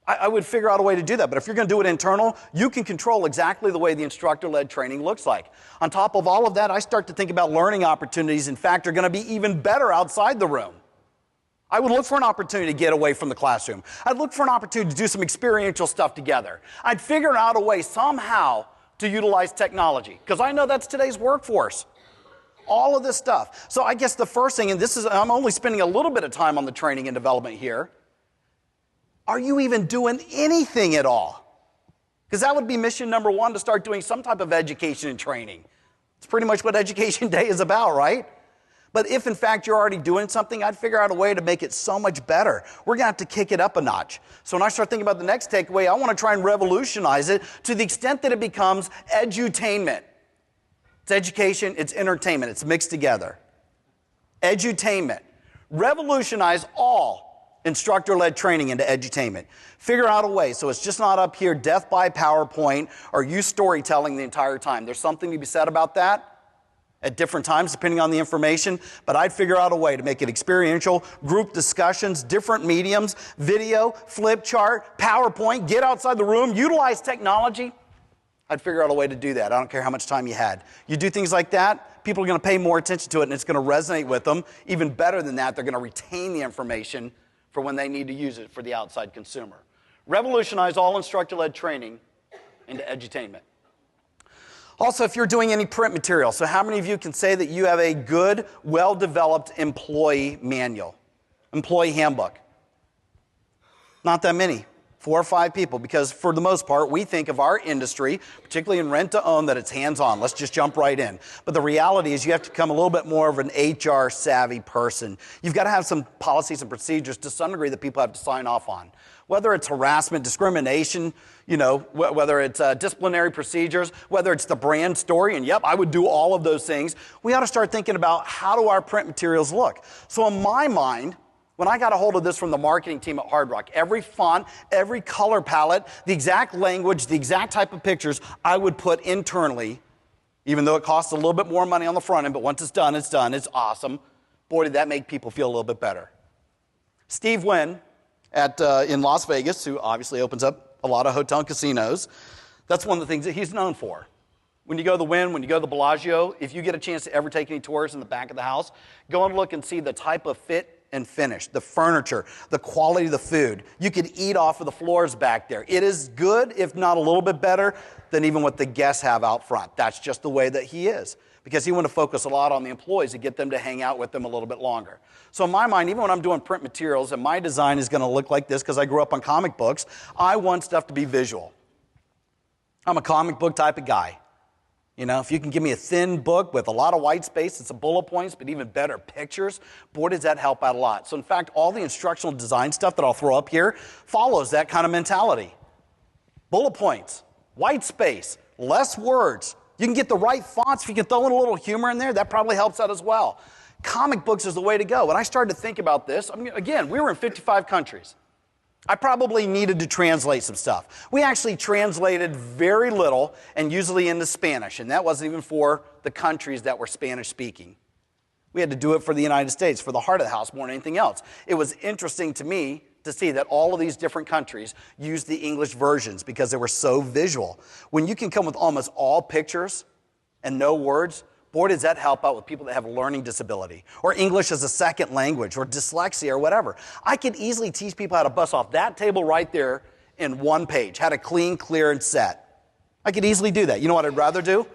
I would figure out a way to do that. But if you're going to do it internal, you can control exactly the way the instructor-led training looks like. On top of all of that, I start to think about learning opportunities, in fact, are going to be even better outside the room. I would look for an opportunity to get away from the classroom. I'd look for an opportunity to do some experiential stuff together. I'd figure out a way somehow to utilize technology, because I know that's today's workforce. All of this stuff. So I guess the first thing, and this is, I'm only spending a little bit of time on the training and development here. Are you even doing anything at all? Because that would be mission number 1, to start doing some type of education and training. It's pretty much what Education Day is about, right? But if, in fact, you're already doing something, I'd figure out a way to make it so much better. We're going to have to kick it up a notch. So when I start thinking about the next takeaway, I want to try and revolutionize it to the extent that it becomes edutainment. It's education, it's entertainment, it's mixed together. Edutainment. Revolutionize all instructor-led training into edutainment. Figure out a way so it's just not up here, death by PowerPoint, or use storytelling the entire time. There's something to be said about that at different times, depending on the information, but I'd figure out a way to make it experiential, group discussions, different mediums, video, flip chart, PowerPoint, get outside the room, utilize technology. I'd figure out a way to do that. I don't care how much time you had. You do things like that, people are going to pay more attention to it, and it's going to resonate with them. Even better than that, they're going to retain the information for when they need to use it for the outside consumer. Revolutionize all instructor-led training into edutainment. Also, if you're doing any print material, so how many of you can say that you have a good, well-developed employee manual, employee handbook? Not that many, 4 or 5 people, because for the most part, we think of our industry, particularly in rent-to-own, that it's hands-on. Let's just jump right in. But the reality is you have to become a little bit more of an HR-savvy person. You've got to have some policies and procedures to some degree that people have to sign off on. Whether it's harassment, discrimination, whether it's disciplinary procedures, whether it's the brand story, and yep, I would do all of those things. We ought to start thinking about how do our print materials look. So in my mind, when I got a hold of this from the marketing team at Hard Rock, every font, every color palette, the exact language, the exact type of pictures I would put internally, even though it costs a little bit more money on the front end, but once it's done, it's awesome. Boy, did that make people feel a little bit better. Steve Wynn, in Las Vegas, who obviously opens up a lot of hotel and casinos, that's one of the things that he's known for. When you go to the Wynn, when you go to the Bellagio, if you get a chance to ever take any tours in the back of the house, go and look and see the type of fit and finish, the furniture, the quality of the food. You could eat off of the floors back there. It is good, if not a little bit better, than even what the guests have out front. That's just the way that he is, because he wanted to focus a lot on the employees to get them to hang out with them a little bit longer. So in my mind, even when I'm doing print materials and my design is going to look like this because I grew up on comic books, I want stuff to be visual. I'm a comic book type of guy. If you can give me a thin book with a lot of white space and some bullet points, but even better pictures, boy, does that help out a lot. So in fact, all the instructional design stuff that I'll throw up here follows that kind of mentality. Bullet points, white space, less words. You can get the right fonts. If you can throw in a little humor in there, that probably helps out as well. Comic books is the way to go. When I started to think about this, I mean, again, we were in 55 countries. I probably needed to translate some stuff. We actually translated very little and usually into Spanish, and that wasn't even for the countries that were Spanish speaking. We had to do it for the United States, for the heart of the house more than anything else. It was interesting to me to see that all of these different countries used the English versions because they were so visual. When you can come with almost all pictures and no words, boy, does that help out with people that have a learning disability or English as a second language or dyslexia or whatever. I could easily teach people how to bust off that table right there in one page, how to clean, clear, and set. I could easily do that. You know what I'd rather do?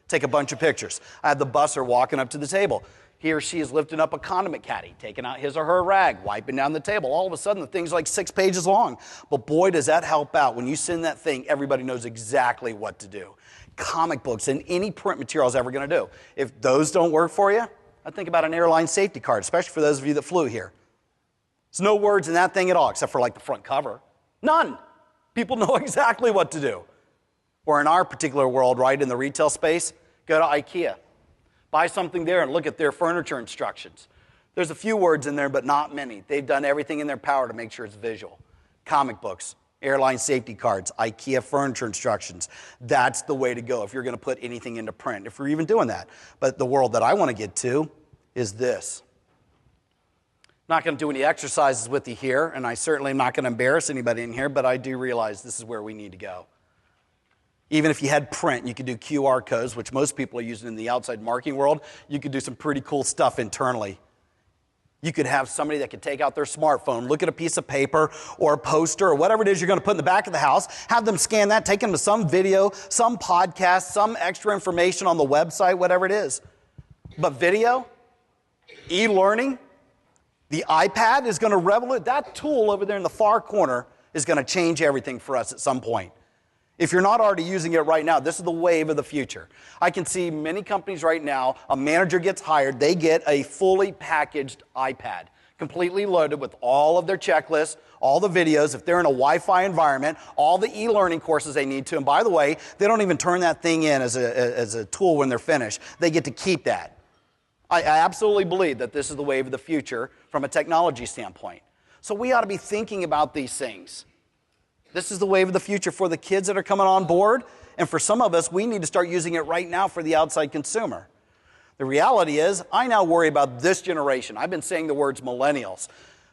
Take a bunch of pictures. I had the busser walking up to the table. He or she is lifting up a condiment caddy, taking out his or her rag, wiping down the table. All of a sudden, the thing's like 6 pages long. But boy, does that help out. When you send that thing, everybody knows exactly what to do. Comic books and any print material is ever going to do. If those don't work for you, I think about an airline safety card, especially for those of you that flew here. There's no words in that thing at all, except for like the front cover. None. People know exactly what to do. Or in our particular world, right, in the retail space, go to IKEA. Buy something there and look at their furniture instructions. There's a few words in there, but not many. They've done everything in their power to make sure it's visual. Comic books, airline safety cards, IKEA furniture instructions. That's the way to go if you're going to put anything into print, if we're even doing that. But the world that I want to get to is this. Not going to do any exercises with you here, and I certainly am not going to embarrass anybody in here, but I do realize this is where we need to go. Even if you had print, you could do QR codes, which most people are using in the outside marketing world. You could do some pretty cool stuff internally. You could have somebody that could take out their smartphone, look at a piece of paper or a poster or whatever it is you're going to put in the back of the house, have them scan that, take them to some video, some podcast, some extra information on the website, whatever it is. But video, e-learning, the iPad is going to revolutionize. That tool over there in the far corner is going to change everything for us at some point. If you're not already using it right now, this is the wave of the future. I can see many companies right now, a manager gets hired, they get a fully packaged iPad, completely loaded with all of their checklists, all the videos, if they're in a Wi-Fi environment, all the e-learning courses they need to. And by the way, they don't even turn that thing in as a tool when they're finished. They get to keep that. I absolutely believe that this is the wave of the future from a technology standpoint. So we ought to be thinking about these things. This is the wave of the future for the kids that are coming on board, and for some of us, we need to start using it right now for the outside consumer. The reality is, I now worry about this generation. I've been saying the words millennials,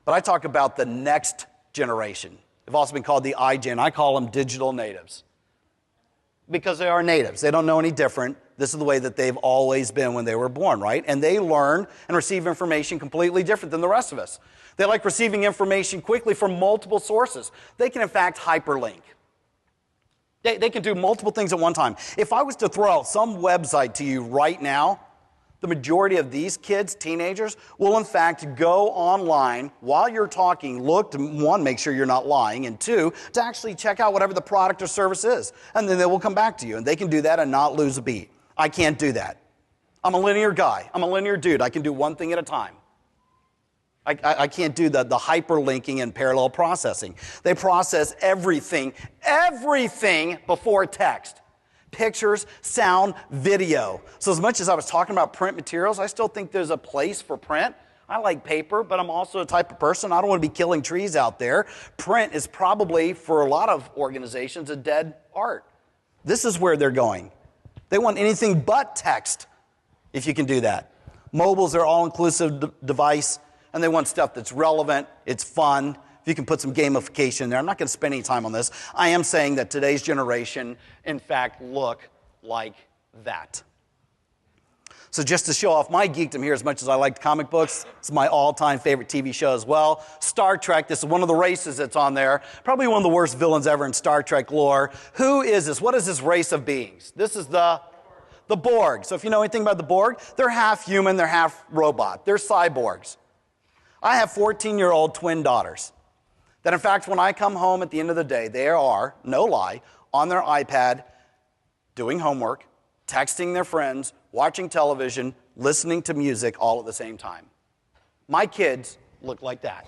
but I talk about the next generation. They've also been called the iGen. I call them digital natives because they are natives. They don't know any different. This is the way that they've always been when they were born, right? And they learn and receive information completely different than the rest of us. They like receiving information quickly from multiple sources. They can, in fact, hyperlink. They can do multiple things at one time. If I was to throw out some website to you right now, the majority of these kids, teenagers, will in fact go online while you're talking, look to, one, make sure you're not lying, and two, to actually check out whatever the product or service is. And then they will come back to you, and they can do that and not lose a beat. I can't do that. I'm a linear guy. I'm a linear dude. I can do one thing at a time. I can't do the hyperlinking and parallel processing. They process everything before text. Pictures, sound, video. So as much as I was talking about print materials, I still think there's a place for print. I like paper, but I'm also a type of person, I don't want to be killing trees out there. Print is probably, for a lot of organizations, a dead art. This is where they're going. They want anything but text, if you can do that. Mobile's their all-inclusive device, and they want stuff that's relevant, it's fun. If you can put some gamification in there. I'm not going to spend any time on this. I am saying that today's generation, in fact, look like that. So just to show off my geekdom here, as much as I like comic books, it's my all-time favorite TV show as well. Star Trek, this is one of the races that's on there. Probably one of the worst villains ever in Star Trek lore. Who is this? What is this race of beings? This is the Borg. So if you know anything about the Borg, they're half human, they're half robot. They're cyborgs. I have 14-year-old twin daughters that, in fact, when I come home at the end of the day, they are, no lie, on their iPad doing homework, texting their friends, watching television, listening to music all at the same time. My kids look like that.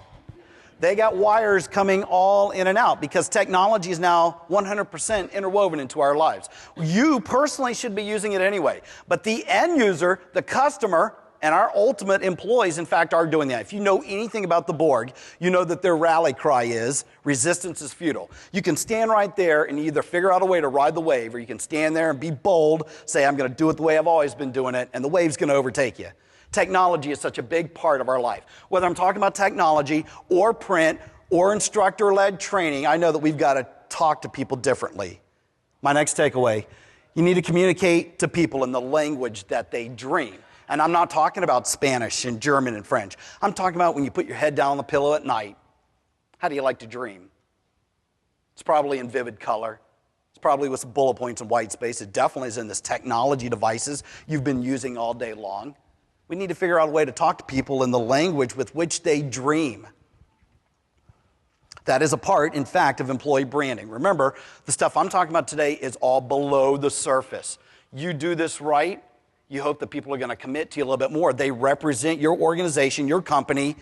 They got wires coming all in and out because technology is now 100% interwoven into our lives. You personally should be using it anyway, but the end user, the customer, And our ultimate employees, in fact, are doing that. If you know anything about the Borg, you know that their rally cry is, resistance is futile. You can stand right there and either figure out a way to ride the wave, or you can stand there and be bold, say, I'm going to do it the way I've always been doing it, and the wave's going to overtake you. Technology is such a big part of our life. Whether I'm talking about technology or print or instructor-led training, I know that we've got to talk to people differently. My next takeaway, you need to communicate to people in the language that they dream. And I'm not talking about Spanish and German and French. I'm talking about when you put your head down on the pillow at night. How do you like to dream? It's probably in vivid color. It's probably with some bullet points and white space. It definitely is in this technology devices you've been using all day long. We need to figure out a way to talk to people in the language with which they dream. That is a part, in fact, of employee branding. Remember, the stuff I'm talking about today is all below the surface. You do this right, you hope that people are going to commit to you a little bit more. They represent your organization, your company,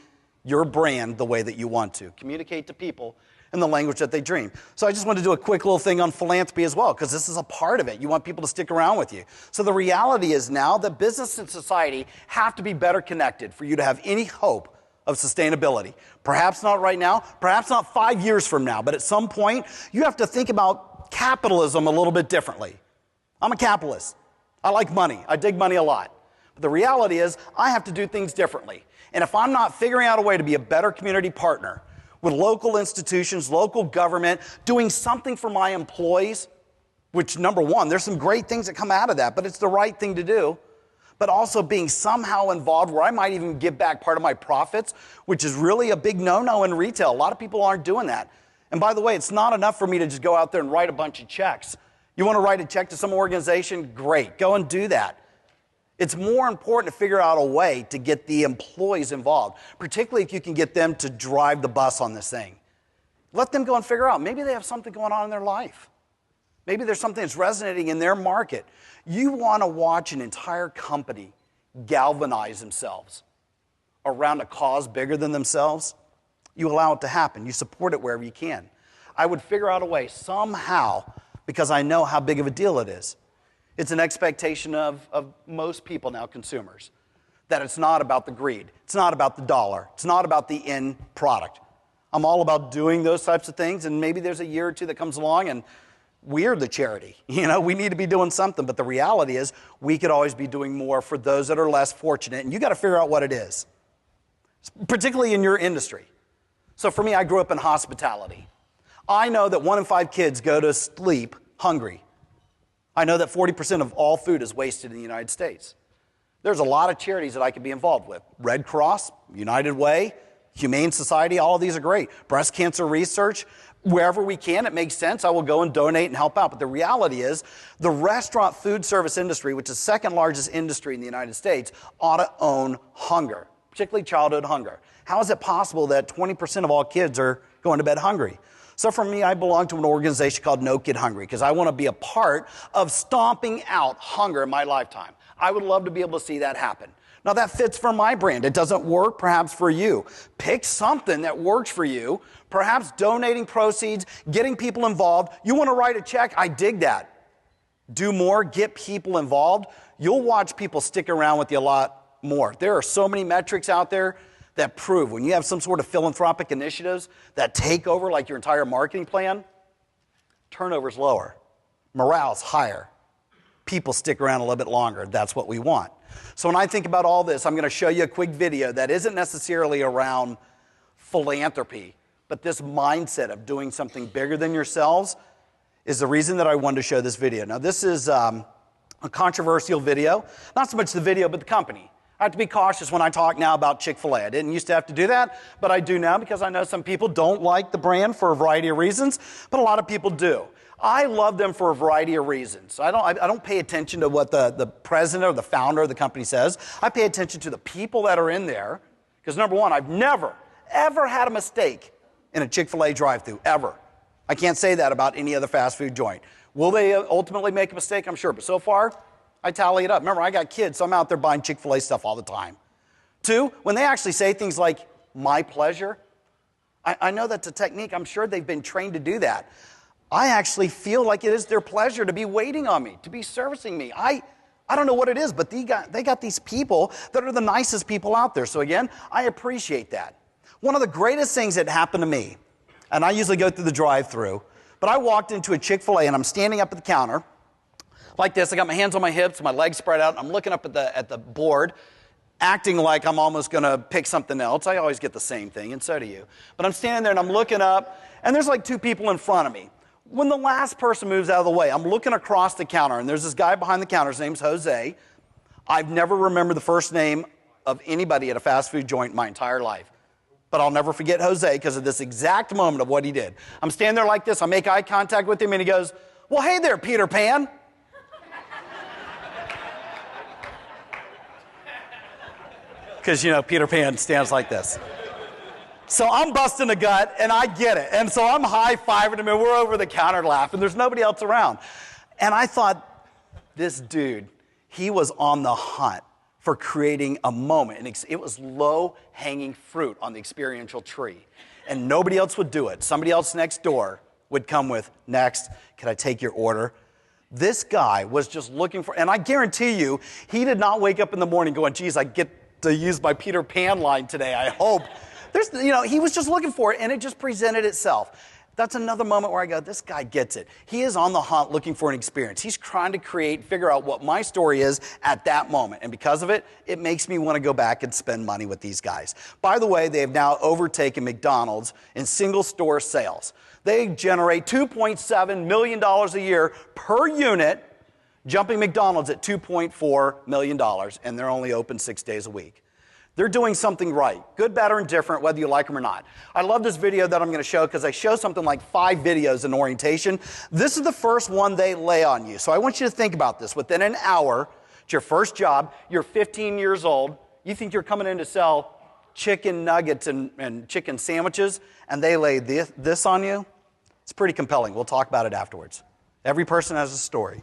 your brand the way that you want to. Communicate to people in the language that they dream. So I just want to do a quick little thing on philanthropy as well, because this is a part of it. You want people to stick around with you. So the reality is now that business and society have to be better connected for you to have any hope of sustainability. Perhaps not right now, perhaps not 5 years from now, but at some point, you have to think about capitalism a little bit differently. I'm a capitalist. I like money. I dig money a lot. But the reality is, I have to do things differently. And if I'm not figuring out a way to be a better community partner with local institutions, local government, doing something for my employees, which, number one, there's some great things that come out of that, but it's the right thing to do. But also being somehow involved where I might even give back part of my profits, which is really a big no-no in retail. A lot of people aren't doing that. And by the way, it's not enough for me to just go out there and write a bunch of checks. You want to write a check to some organization? Great, go and do that. It's more important to figure out a way to get the employees involved, particularly if you can get them to drive the bus on this thing. Let them go and figure out, maybe they have something going on in their life. Maybe there's something that's resonating in their market. You want to watch an entire company galvanize themselves around a cause bigger than themselves. You allow it to happen. You support it wherever you can. I would figure out a way somehow, because I know how big of a deal it is. It's an expectation of most people now, consumers, that it's not about the greed. It's not about the dollar. It's not about the end product. I'm all about doing those types of things, and maybe there's a year or two that comes along and we're the charity. You know, we need to be doing something, but the reality is we could always be doing more for those that are less fortunate, and you got to figure out what it is, particularly in your industry. So for me, I grew up in hospitality. I know that 1 in 5 kids go to sleep hungry. I know that 40% of all food is wasted in the United States. There's a lot of charities that I could be involved with. Red Cross, United Way, Humane Society, all of these are great. Breast cancer research, wherever we can, it makes sense, I will go and donate and help out. But the reality is, the restaurant food service industry, which is the second largest industry in the United States, ought to own hunger, particularly childhood hunger. How is it possible that 20% of all kids are going to bed hungry? So for me, I belong to an organization called No Kid Hungry because I want to be a part of stomping out hunger in my lifetime. I would love to be able to see that happen. Now that fits for my brand. It doesn't work perhaps for you. Pick something that works for you, perhaps donating proceeds, getting people involved. You want to write a check? I dig that. Do more, get people involved. You'll watch people stick around with you a lot more. There are so many metrics out there that prove when you have some sort of philanthropic initiatives that take over like your entire marketing plan, turnover's lower, morale's higher. People stick around a little bit longer. That's what we want. So when I think about all this, I'm going to show you a quick video that isn't necessarily around philanthropy, but this mindset of doing something bigger than yourselves is the reason that I wanted to show this video. Now this is a controversial video, not so much the video, but the company. I have to be cautious when I talk now about Chick-fil-A. I didn't used to have to do that, but I do now because I know some people don't like the brand for a variety of reasons, but a lot of people do. I love them for a variety of reasons. I don't pay attention to what the president or the founder of the company says. I pay attention to the people that are in there because, number one, I've never, ever had a mistake in a Chick-fil-A drive-thru, ever. I can't say that about any other fast food joint. Will they ultimately make a mistake? I'm sure, but so far, I tally it up. Remember, I got kids, so I'm out there buying Chick-fil-A stuff all the time. 2, when they actually say things like, my pleasure, I know that's a technique. I'm sure they've been trained to do that. I actually feel like it is their pleasure to be waiting on me, to be servicing me. I I don't know what it is, but they got these people that are the nicest people out there. So again, I appreciate that. One of the greatest things that happened to me, and I usually go through the drive-thru, but I walked into a Chick-fil-A and I'm standing up at the counter like this. I got my hands on my hips, my legs spread out. I'm looking up at the board, acting like I'm almost going to pick something else. I always get the same thing, and so do you. But I'm standing there and I'm looking up, and there's like 2 people in front of me. When the last person moves out of the way, I'm looking across the counter, and there's this guy behind the counter. His name's Jose. I've never remembered the first name of anybody at a fast food joint my entire life. But I'll never forget Jose because of this exact moment of what he did. I'm standing there like this. I make eye contact with him, and he goes, "Well, hey there, Peter Pan." Because, Peter Pan stands like this. So I'm busting a gut, and I get it. And so I'm high-fiving him, and we're over the counter laughing. There's nobody else around. And I thought, this dude, he was on the hunt for creating a moment. And it was low-hanging fruit on the experiential tree. And nobody else would do it. Somebody else next door would come with, "Next, can I take your order?" This guy was just looking for, and I guarantee you, he did not wake up in the morning going, "Geez, I get to use my Peter Pan line today, I hope." He was just looking for it, and it just presented itself. That's another moment where I go, this guy gets it. He is on the hunt looking for an experience. He's trying to figure out what my story is at that moment. And because of it, it makes me want to go back and spend money with these guys. By the way, they have now overtaken McDonald's in single store sales. They generate $2.7 million a year per unit, jumping McDonald's at $2.4 million, and they're only open 6 days a week. They're doing something right, good, bad, or indifferent, whether you like them or not. I love this video that I'm going to show because I show something like 5 videos in orientation. This is the first one they lay on you. So I want you to think about this. Within an hour, it's your first job, you're 15 years old, you think you're coming in to sell chicken nuggets and chicken sandwiches, and they lay this on you? It's pretty compelling. We'll talk about it afterwards. Every person has a story.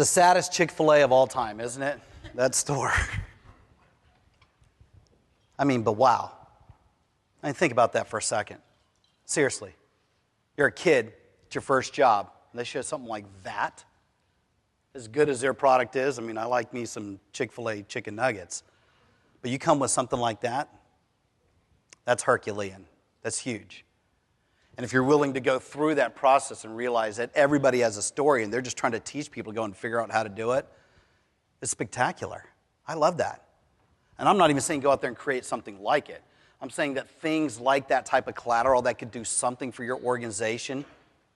The saddest Chick-fil-A of all time, isn't it? That store. I mean, but wow. I mean, think about that for a second. Seriously. You're a kid, it's your first job, and they show something like that. As good as their product is, I mean, I like me some Chick-fil-A chicken nuggets. But you come with something like that, that's Herculean. That's huge. And if you're willing to go through that process and realize that everybody has a story and they're just trying to teach people to go and figure out how to do it, it's spectacular. I love that. And I'm not even saying go out there and create something like it. I'm saying that things like that type of collateral that could do something for your organization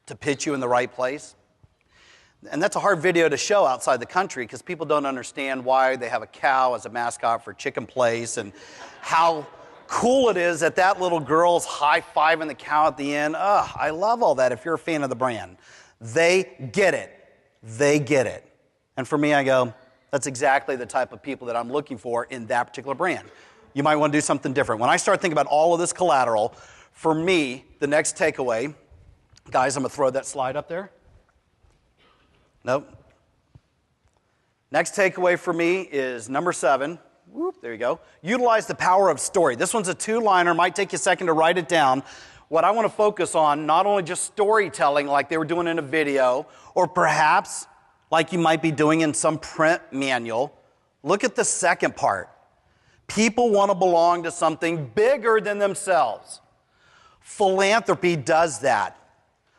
to pitch you in the right place. And that's a hard video to show outside the country because people don't understand why they have a cow as a mascot for Chicken Place and how cool it is that that little girl's high-fiving the cow at the end. I love all that if you're a fan of the brand. They get it. They get it. And for me, I go, that's exactly the type of people that I'm looking for in that particular brand. You might want to do something different. When I start thinking about all of this collateral, for me, the next takeaway, guys, I'm going to throw that slide up there. Nope. Next takeaway for me is number 7. Whoop, there you go. Utilize the power of story. This one's a 2-liner. Might take you a second to write it down. What I want to focus on, not only just storytelling like they were doing in a video, or perhaps like you might be doing in some print manual. Look at the second part. People want to belong to something bigger than themselves. Philanthropy does that.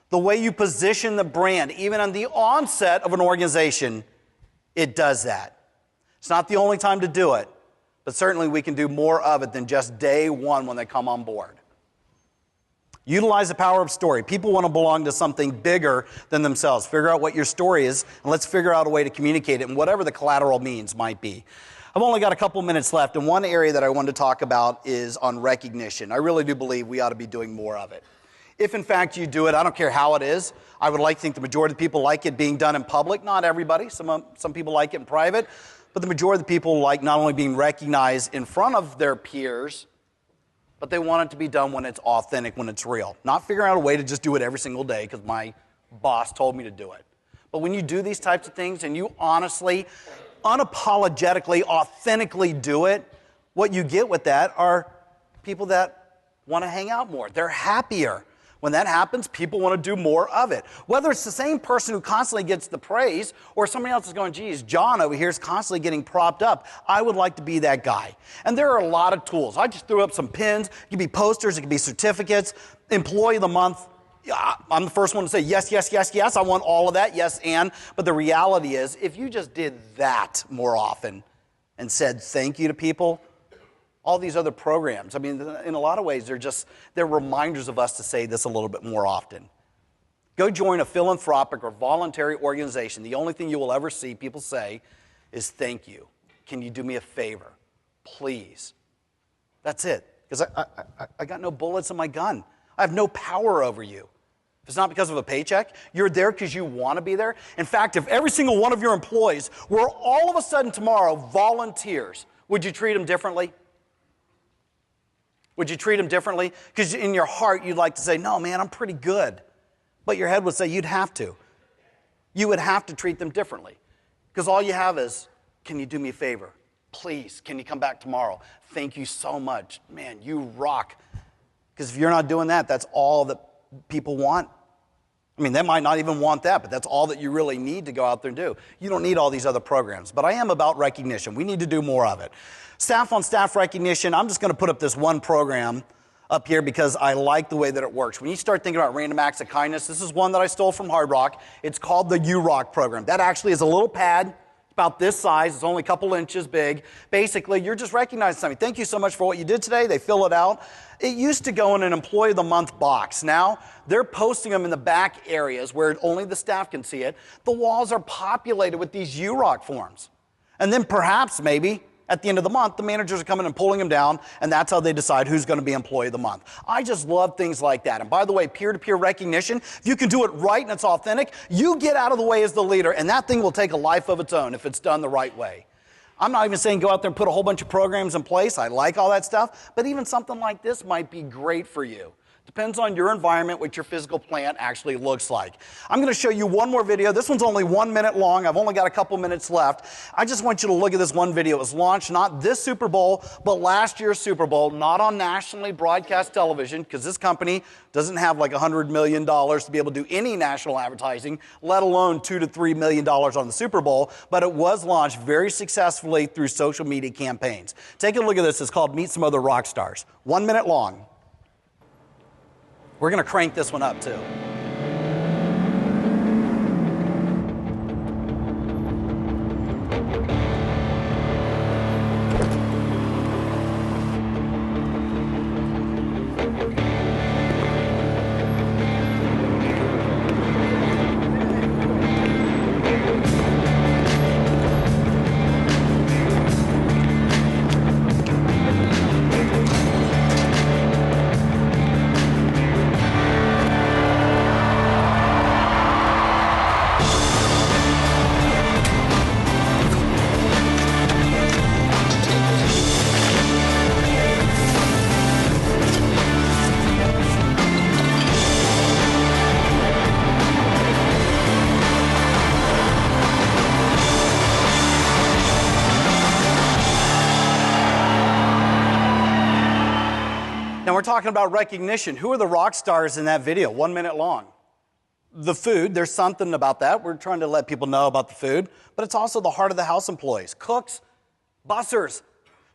The way you position the brand, even on the onset of an organization, it does that. It's not the only time to do it, but certainly we can do more of it than just day one when they come on board. Utilize the power of story. People want to belong to something bigger than themselves. Figure out what your story is, and let's figure out a way to communicate it, and whatever the collateral means might be. I've only got a couple minutes left, and one area that I wanted to talk about is on recognition. I really do believe we ought to be doing more of it. If, in fact, you do it, I don't care how it is. I would like to think the majority of the people like it being done in public. Not everybody. Some people like it in private. But the majority of the people like not only being recognized in front of their peers, but they want it to be done when it's authentic, when it's real. Not figuring out a way to just do it every single day because my boss told me to do it. But when you do these types of things and you honestly, unapologetically, authentically do it, what you get with that are people that want to hang out more. They're happier. When that happens, people want to do more of it. Whether it's the same person who constantly gets the praise or somebody else is going, geez, John over here is constantly getting propped up. I would like to be that guy. And there are a lot of tools. I just threw up some pins. It could be posters. It could be certificates. Employee of the month. I'm the first one to say yes, yes, yes, yes. I want all of that. Yes, and. But the reality is, if you just did that more often and said thank you to people, all these other programs, I mean, in a lot of ways, they're reminders of us to say this a little bit more often. Go join a philanthropic or voluntary organization. The only thing you will ever see people say is thank you. Can you do me a favor? Please. That's it. Because I got no bullets in my gun. I have no power over you. If it's not because of a paycheck, you're there because you want to be there. In fact, if every single one of your employees were all of a sudden tomorrow volunteers, would you treat them differently? Would you treat them differently? Because in your heart, you'd like to say, no, man, I'm pretty good. But your head would say you'd have to. You would have to treat them differently. Because all you have is, can you do me a favor? Please, can you come back tomorrow? Thank you so much. Man, you rock. Because if you're not doing that, that's all that people want. I mean, they might not even want that, but that's all that you really need to go out there and do. You don't need all these other programs. But I am about recognition. We need to do more of it. Staff on staff recognition, I'm just going to put up this one program up here because I like the way that it works. When you start thinking about random acts of kindness, this is one that I stole from Hard Rock. It's called the You Rock program. That actually is a little pad about this size. It's only a couple inches big. Basically, you're just recognizing something. Thank you so much for what you did today. They fill it out. It used to go in an Employee of the Month box. Now, they're posting them in the back areas where only the staff can see it. The walls are populated with these You Rock forms. And then perhaps, maybe, at the end of the month, the managers are coming and pulling them down, and that's how they decide who's going to be Employee of the Month. I just love things like that. And by the way, peer-to-peer recognition, if you can do it right and it's authentic, you get out of the way as the leader, and that thing will take a life of its own if it's done the right way. I'm not even saying go out there and put a whole bunch of programs in place. I like all that stuff, but even something like this might be great for you Depends on your environment, what your physical plant actually looks like. I'm going to show you one more video. This one's only 1 minute long. I've only got a couple minutes left. I just want you to look at this one video. It was launched not this Super Bowl, but last year's Super Bowl, not on nationally broadcast television, because this company doesn't have like $100 million to be able to do any national advertising, let alone $2 to $3 million on the Super Bowl, but it was launched very successfully through social media campaigns. Take a look at this. It's called Meet Some Other Rock Stars. 1 minute long. We're going to crank this one up, too. Now we're talking about recognition. Who are the rock stars in that video? 1 minute long. The food, there's something about that. We're trying to let people know about the food, but it's also the heart of the house employees, cooks, bussers,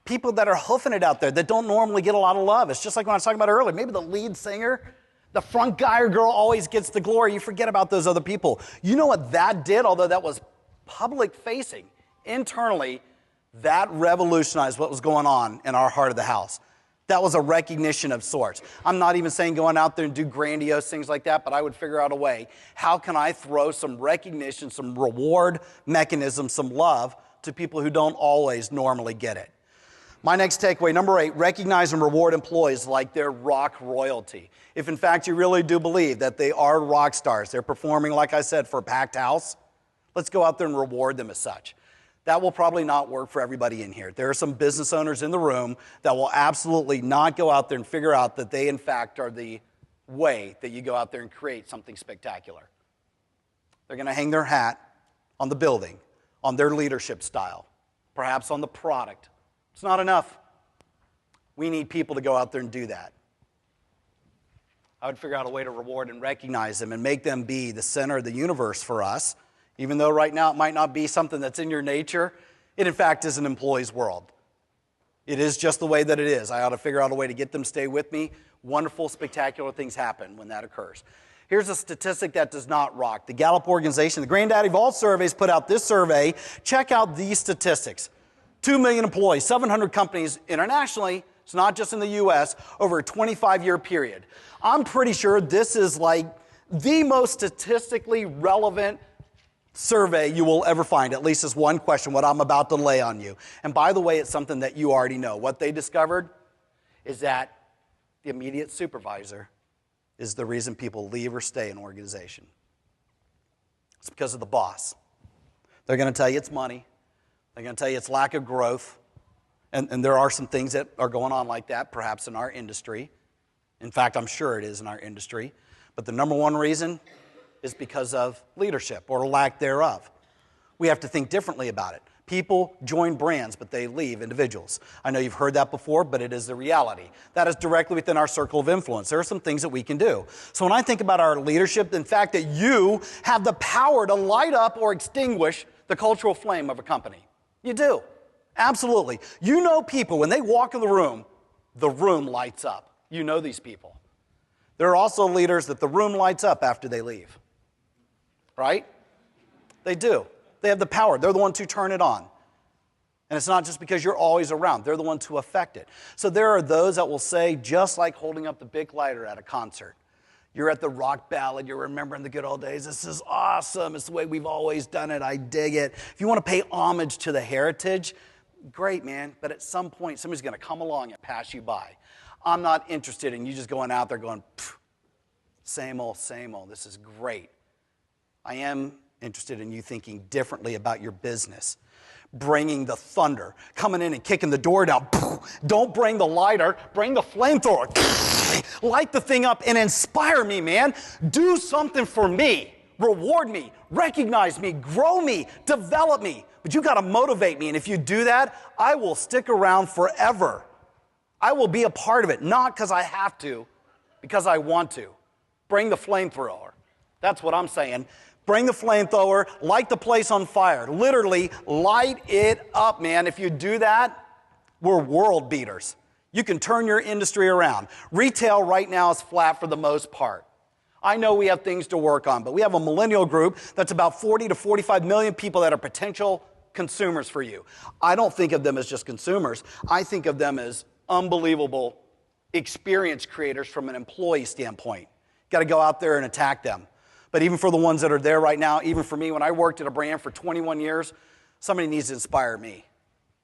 people that are hoofing it out there that don't normally get a lot of love. It's just like when I was talking about earlier. Maybe the lead singer, the front guy or girl always gets the glory. You forget about those other people. You know what that did, although that was public facing, internally, that revolutionized what was going on in our heart of the house. That was a recognition of sorts. I'm not even saying going out there and do grandiose things like that, but I would figure out a way. How can I throw some recognition, some reward mechanism, some love to people who don't always normally get it? My next takeaway, number 8, recognize and reward employees like they're rock royalty. If in fact you really do believe that they are rock stars, they're performing, like I said, for a packed house, let's go out there and reward them as such. That will probably not work for everybody in here. There are some business owners in the room that will absolutely not go out there and figure out that they, in fact, are the way that you go out there and create something spectacular. They're going to hang their hat on the building, on their leadership style, perhaps on the product. It's not enough. We need people to go out there and do that. I would figure out a way to reward and recognize them and make them be the center of the universe for us. Even though right now it might not be something that's in your nature, it in fact is an employee's world. It is just the way that it is. I ought to figure out a way to get them to stay with me. Wonderful, spectacular things happen when that occurs. Here's a statistic that does not rock. The Gallup organization, the granddaddy of all surveys, put out this survey. Check out these statistics. 2 million employees, 700 companies internationally, it's not just in the U.S., over a 25-year period. I'm pretty sure this is like the most statistically relevant survey you will ever find. At least is one question, what I'm about to lay on you. And by the way, it's something that you already know. What they discovered is that the immediate supervisor is the reason people leave or stay in an organization. It's because of the boss. They're going to tell you it's money. They're going to tell you it's lack of growth. And there are some things that are going on like that, perhaps in our industry. In fact, I'm sure it is in our industry. But the number one reason is because of leadership or lack thereof. We have to think differently about it. People join brands, but they leave individuals. I know you've heard that before, but it is the reality. That is directly within our circle of influence. There are some things that we can do. So when I think about our leadership, the fact that you have the power to light up or extinguish the cultural flame of a company. You do. Absolutely. You know people, when they walk in the room lights up. You know these people. There are also leaders that the room lights up after they leave. Right? They do. They have the power. They're the ones who turn it on. And it's not just because you're always around. They're the ones who affect it. So there are those that will say, just like holding up the big lighter at a concert. You're at the rock ballad. You're remembering the good old days. This is awesome. It's the way we've always done it. I dig it. If you want to pay homage to the heritage, great, man. But at some point, somebody's going to come along and pass you by. I'm not interested in you just going out there going, same old, same old. This is great. I am interested in you thinking differently about your business. Bringing the thunder, coming in and kicking the door down. Don't bring the lighter, bring the flamethrower. light the thing up and inspire me, man. Do something for me. Reward me, recognize me, grow me, develop me. But you got to motivate me. And if you do that, I will stick around forever. I will be a part of it, not because I have to, because I want to. Bring the flamethrower. That's what I'm saying. Bring the flamethrower, light the place on fire. Literally, light it up, man. If you do that, we're world beaters. You can turn your industry around. Retail right now is flat for the most part. I know we have things to work on, but we have a millennial group that's about 40 to 45 million people that are potential consumers for you. I don't think of them as just consumers. I think of them as unbelievable experience creators from an employee standpoint. Got to go out there and attack them. But even for the ones that are there right now, even for me, when I worked at a brand for 21 years, somebody needs to inspire me.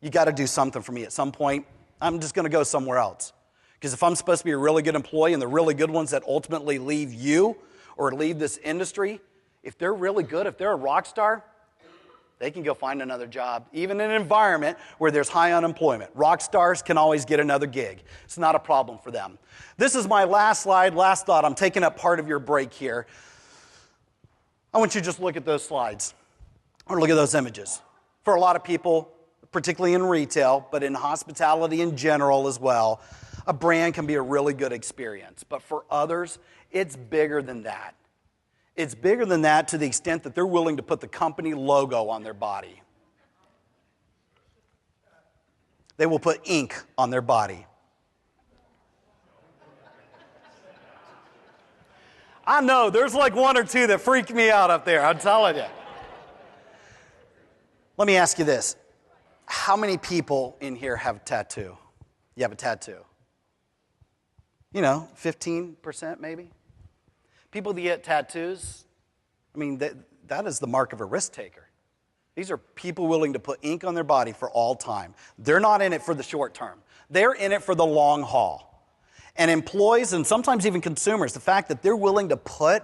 You got to do something for me at some point. I'm just going to go somewhere else. Because if I'm supposed to be a really good employee and the really good ones that ultimately leave you or leave this industry, if they're really good, if they're a rock star, they can go find another job, even in an environment where there's high unemployment. Rock stars can always get another gig. It's not a problem for them. This is my last slide, last thought. I'm taking up part of your break here. I want you to just look at those slides or look at those images. For a lot of people, particularly in retail, but in hospitality in general as well, a brand can be a really good experience. But for others, it's bigger than that. It's bigger than that to the extent that they're willing to put the company logo on their body. They will put ink on their body. I know, there's like one or two that freak me out up there, I'm telling you. Let me ask you this. How many people in here have a tattoo? You have a tattoo? 15% maybe? People that get tattoos, I mean, that is the mark of a risk taker. These are people willing to put ink on their body for all time. They're not in it for the short term. They're in it for the long haul. And employees and sometimes even consumers, the fact that they're willing to put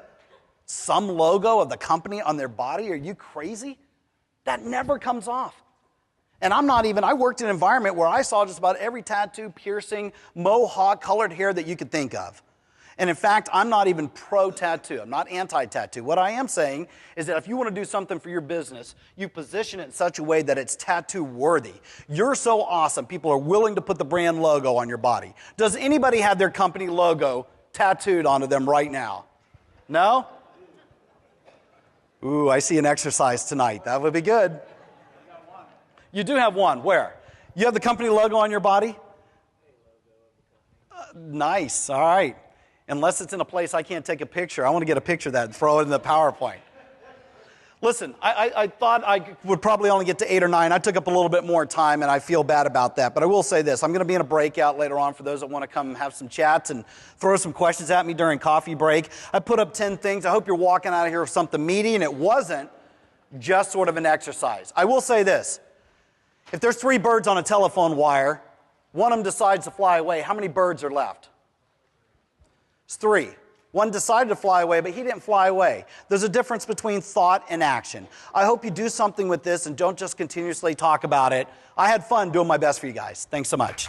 some logo of the company on their body, are you crazy? That never comes off. And I worked in an environment where I saw just about every tattoo, piercing, mohawk, colored hair that you could think of. And in fact, I'm not even pro-tattoo. I'm not anti-tattoo. What I am saying is that if you want to do something for your business, you position it in such a way that it's tattoo-worthy. You're so awesome. People are willing to put the brand logo on your body. Does anybody have their company logo tattooed onto them right now? No? Ooh, I see an exercise tonight. That would be good. You do have one. Where? You have the company logo on your body? Nice. All right. Unless it's in a place I can't take a picture. I want to get a picture of that and throw it in the PowerPoint. Listen, I thought I would probably only get to 8 or 9. I took up a little bit more time, and I feel bad about that. But I will say this. I'm going to be in a breakout later on for those that want to come have some chats and throw some questions at me during coffee break. I put up 10 things. I hope you're walking out of here with something meaty, and it wasn't just sort of an exercise. I will say this. If there's 3 birds on a telephone wire, one of them decides to fly away, how many birds are left? It's 3. One decided to fly away, but he didn't fly away. There's a difference between thought and action. I hope you do something with this and don't just continuously talk about it. I had fun doing my best for you guys. Thanks so much.